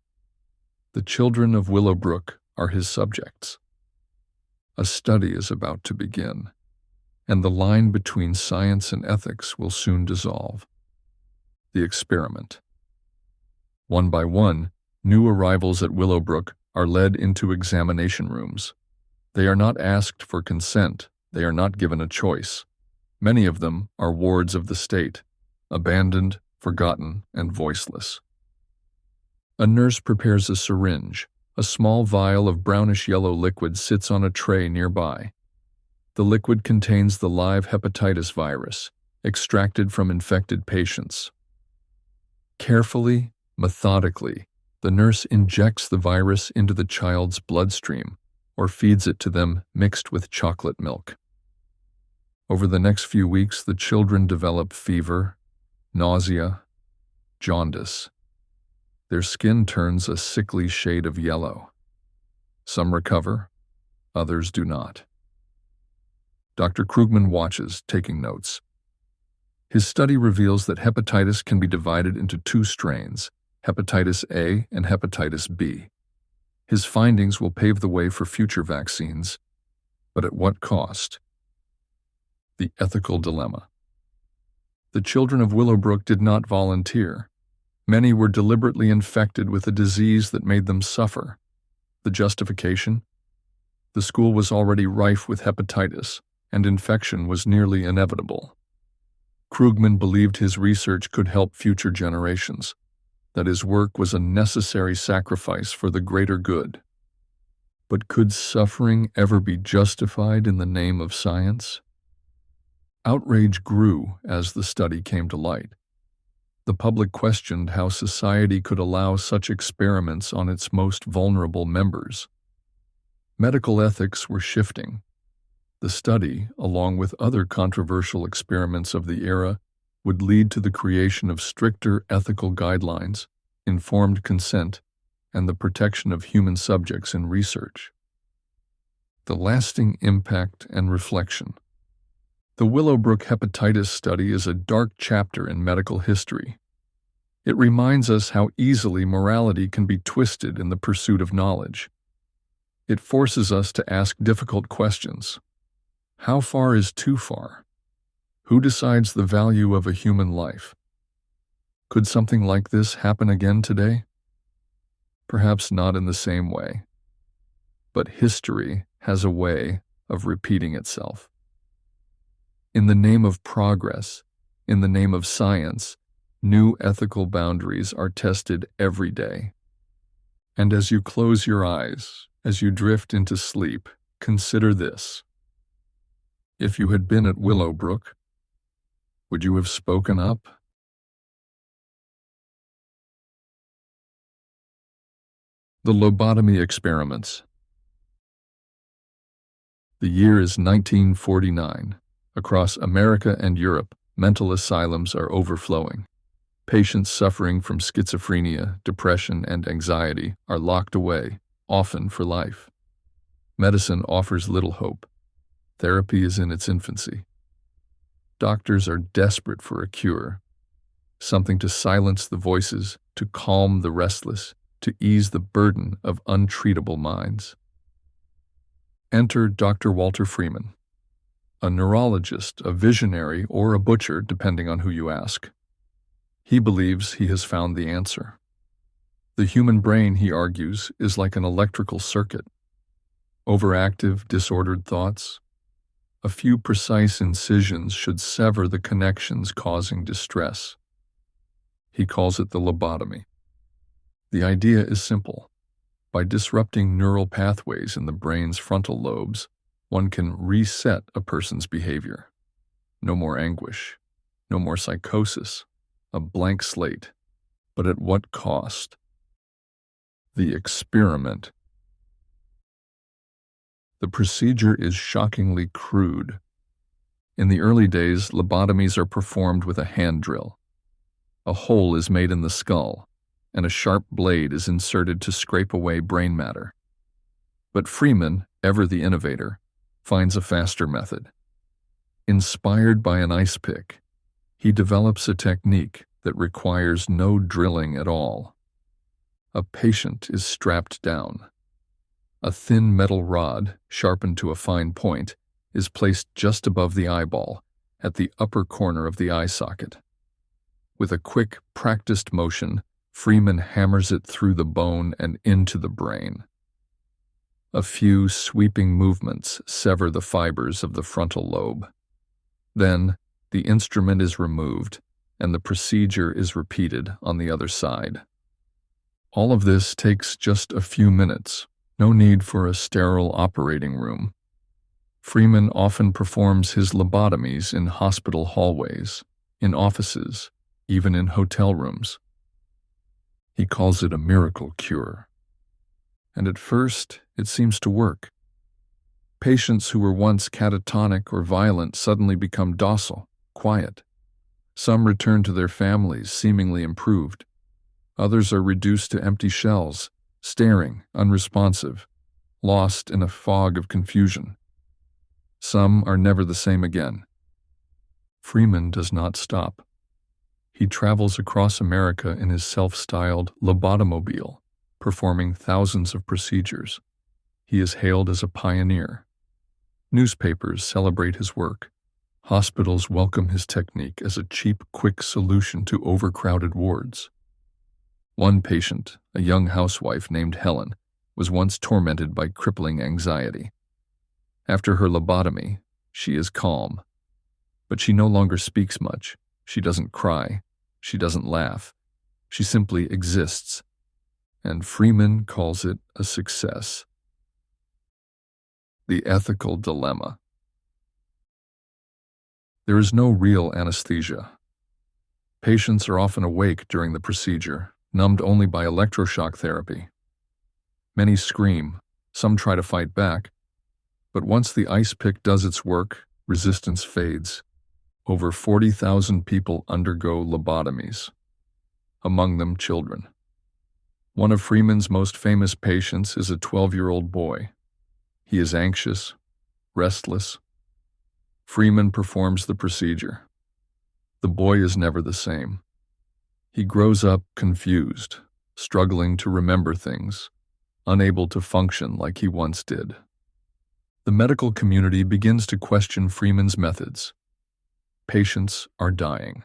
The children of Willowbrook are his subjects. A study is about to begin, and the line between science and ethics will soon dissolve. The experiment. One by one, new arrivals at Willowbrook are led into examination rooms. They are not asked for consent, they are not given a choice. Many of them are wards of the state, abandoned, forgotten, and voiceless. A nurse prepares a syringe. A small vial of brownish-yellow liquid sits on a tray nearby. The liquid contains the live hepatitis virus, extracted from infected patients. Carefully, methodically, the nurse injects the virus into the child's bloodstream or feeds it to them mixed with chocolate milk. Over the next few weeks, the children develop fever, nausea, jaundice. Their skin turns a sickly shade of yellow. Some recover, others do not. Dr. Krugman watches, taking notes. His study reveals that hepatitis can be divided into two strains, hepatitis A and hepatitis B. His findings will pave the way for future vaccines, but at what cost? The ethical dilemma. The children of Willowbrook did not volunteer. Many were deliberately infected with a disease that made them suffer. The justification? The school was already rife with hepatitis, and infection was nearly inevitable. Krugman believed his research could help future generations, that his work was a necessary sacrifice for the greater good. But could suffering ever be justified in the name of science? Outrage grew as the study came to light. The public questioned how society could allow such experiments on its most vulnerable members. Medical ethics were shifting. The study, along with other controversial experiments of the era, would lead to the creation of stricter ethical guidelines, informed consent, and the protection of human subjects in research. The lasting impact and reflection. The Willowbrook hepatitis study is a dark chapter in medical history. It reminds us how easily morality can be twisted in the pursuit of knowledge. It forces us to ask difficult questions. How far is too far? Who decides the value of a human life? Could something like this happen again today? Perhaps not in the same way. But history has a way of repeating itself. In the name of progress, in the name of science, new ethical boundaries are tested every day. And as you close your eyes, as you drift into sleep, consider this. If you had been at Willowbrook, would you have spoken up? The lobotomy experiments. The year is 1949. Across America and Europe, mental asylums are overflowing. Patients suffering from schizophrenia, depression, and anxiety are locked away, often for life. Medicine offers little hope. Therapy is in its infancy. Doctors are desperate for a cure, something to silence the voices, to calm the restless, to ease the burden of untreatable minds. Enter Dr. Walter Freeman, a neurologist, a visionary, or a butcher, depending on who you ask. He believes he has found the answer. The human brain, he argues, is like an electrical circuit. Overactive, disordered thoughts. A few precise incisions should sever the connections causing distress. He calls it the lobotomy. The idea is simple. By disrupting neural pathways in the brain's frontal lobes, one can reset a person's behavior. No more anguish, no more psychosis, a blank slate. But at what cost? The experiment. The procedure is shockingly crude. In the early days, lobotomies are performed with a hand drill. A hole is made in the skull, and a sharp blade is inserted to scrape away brain matter. But Freeman, ever the innovator, finds a faster method. Inspired by an ice pick, he develops a technique that requires no drilling at all. A patient is strapped down. A thin metal rod, sharpened to a fine point, is placed just above the eyeball, at the upper corner of the eye socket. With a quick, practiced motion, Freeman hammers it through the bone and into the brain. A few sweeping movements sever the fibers of the frontal lobe. Then, the instrument is removed, and the procedure is repeated on the other side. All of this takes just a few minutes, no need for a sterile operating room. Freeman often performs his lobotomies in hospital hallways, in offices, even in hotel rooms. He calls it a miracle cure. And at first, it seems to work. Patients who were once catatonic or violent suddenly become docile, quiet. Some return to their families, seemingly improved. Others are reduced to empty shells, staring, unresponsive, lost in a fog of confusion. Some are never the same again. Freeman does not stop. He travels across America in his self-styled lobotomobile, performing thousands of procedures. He is hailed as a pioneer. Newspapers celebrate his work. Hospitals welcome his technique as a cheap, quick solution to overcrowded wards. One patient, a young housewife named Helen, was once tormented by crippling anxiety. After her lobotomy, she is calm. But she no longer speaks much. She doesn't cry. She doesn't laugh. She simply exists. And Freeman calls it a success. The ethical dilemma. There is no real anesthesia. Patients are often awake during the procedure, numbed only by electroshock therapy. Many scream, some try to fight back, but once the ice pick does its work, resistance fades. Over 40,000 people undergo lobotomies, among them children. One of Freeman's most famous patients is a 12-year-old boy. He is anxious, restless. Freeman performs the procedure. The boy is never the same. He grows up confused, struggling to remember things, unable to function like he once did. The medical community begins to question Freeman's methods. Patients are dying.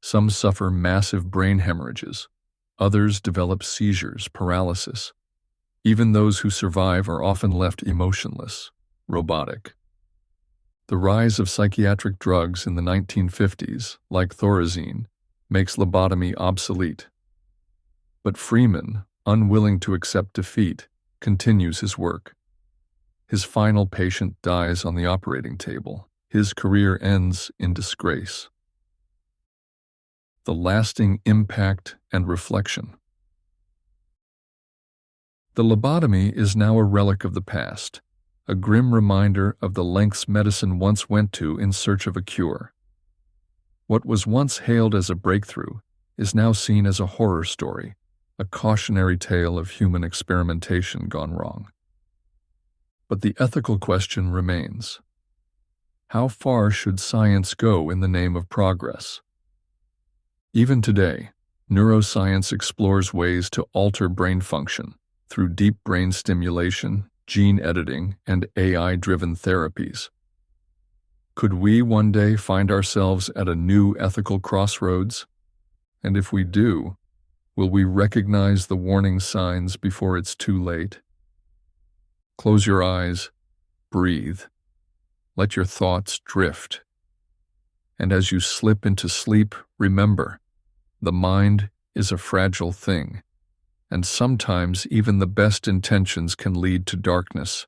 Some suffer massive brain hemorrhages. Others develop seizures, paralysis. Even those who survive are often left emotionless, robotic. The rise of psychiatric drugs in the 1950s, like Thorazine, makes lobotomy obsolete. But Freeman, unwilling to accept defeat, continues his work. His final patient dies on the operating table. His career ends in disgrace. The lasting impact and reflection. The lobotomy is now a relic of the past, a grim reminder of the lengths medicine once went to in search of a cure. What was once hailed as a breakthrough is now seen as a horror story, a cautionary tale of human experimentation gone wrong. But the ethical question remains. How far should science go in the name of progress? Even today, neuroscience explores ways to alter brain function through deep brain stimulation, gene editing, and AI-driven therapies. Could we one day find ourselves at a new ethical crossroads? And if we do, will we recognize the warning signs before it's too late? Close your eyes, breathe, let your thoughts drift. And as you slip into sleep, remember, the mind is a fragile thing, and sometimes even the best intentions can lead to darkness.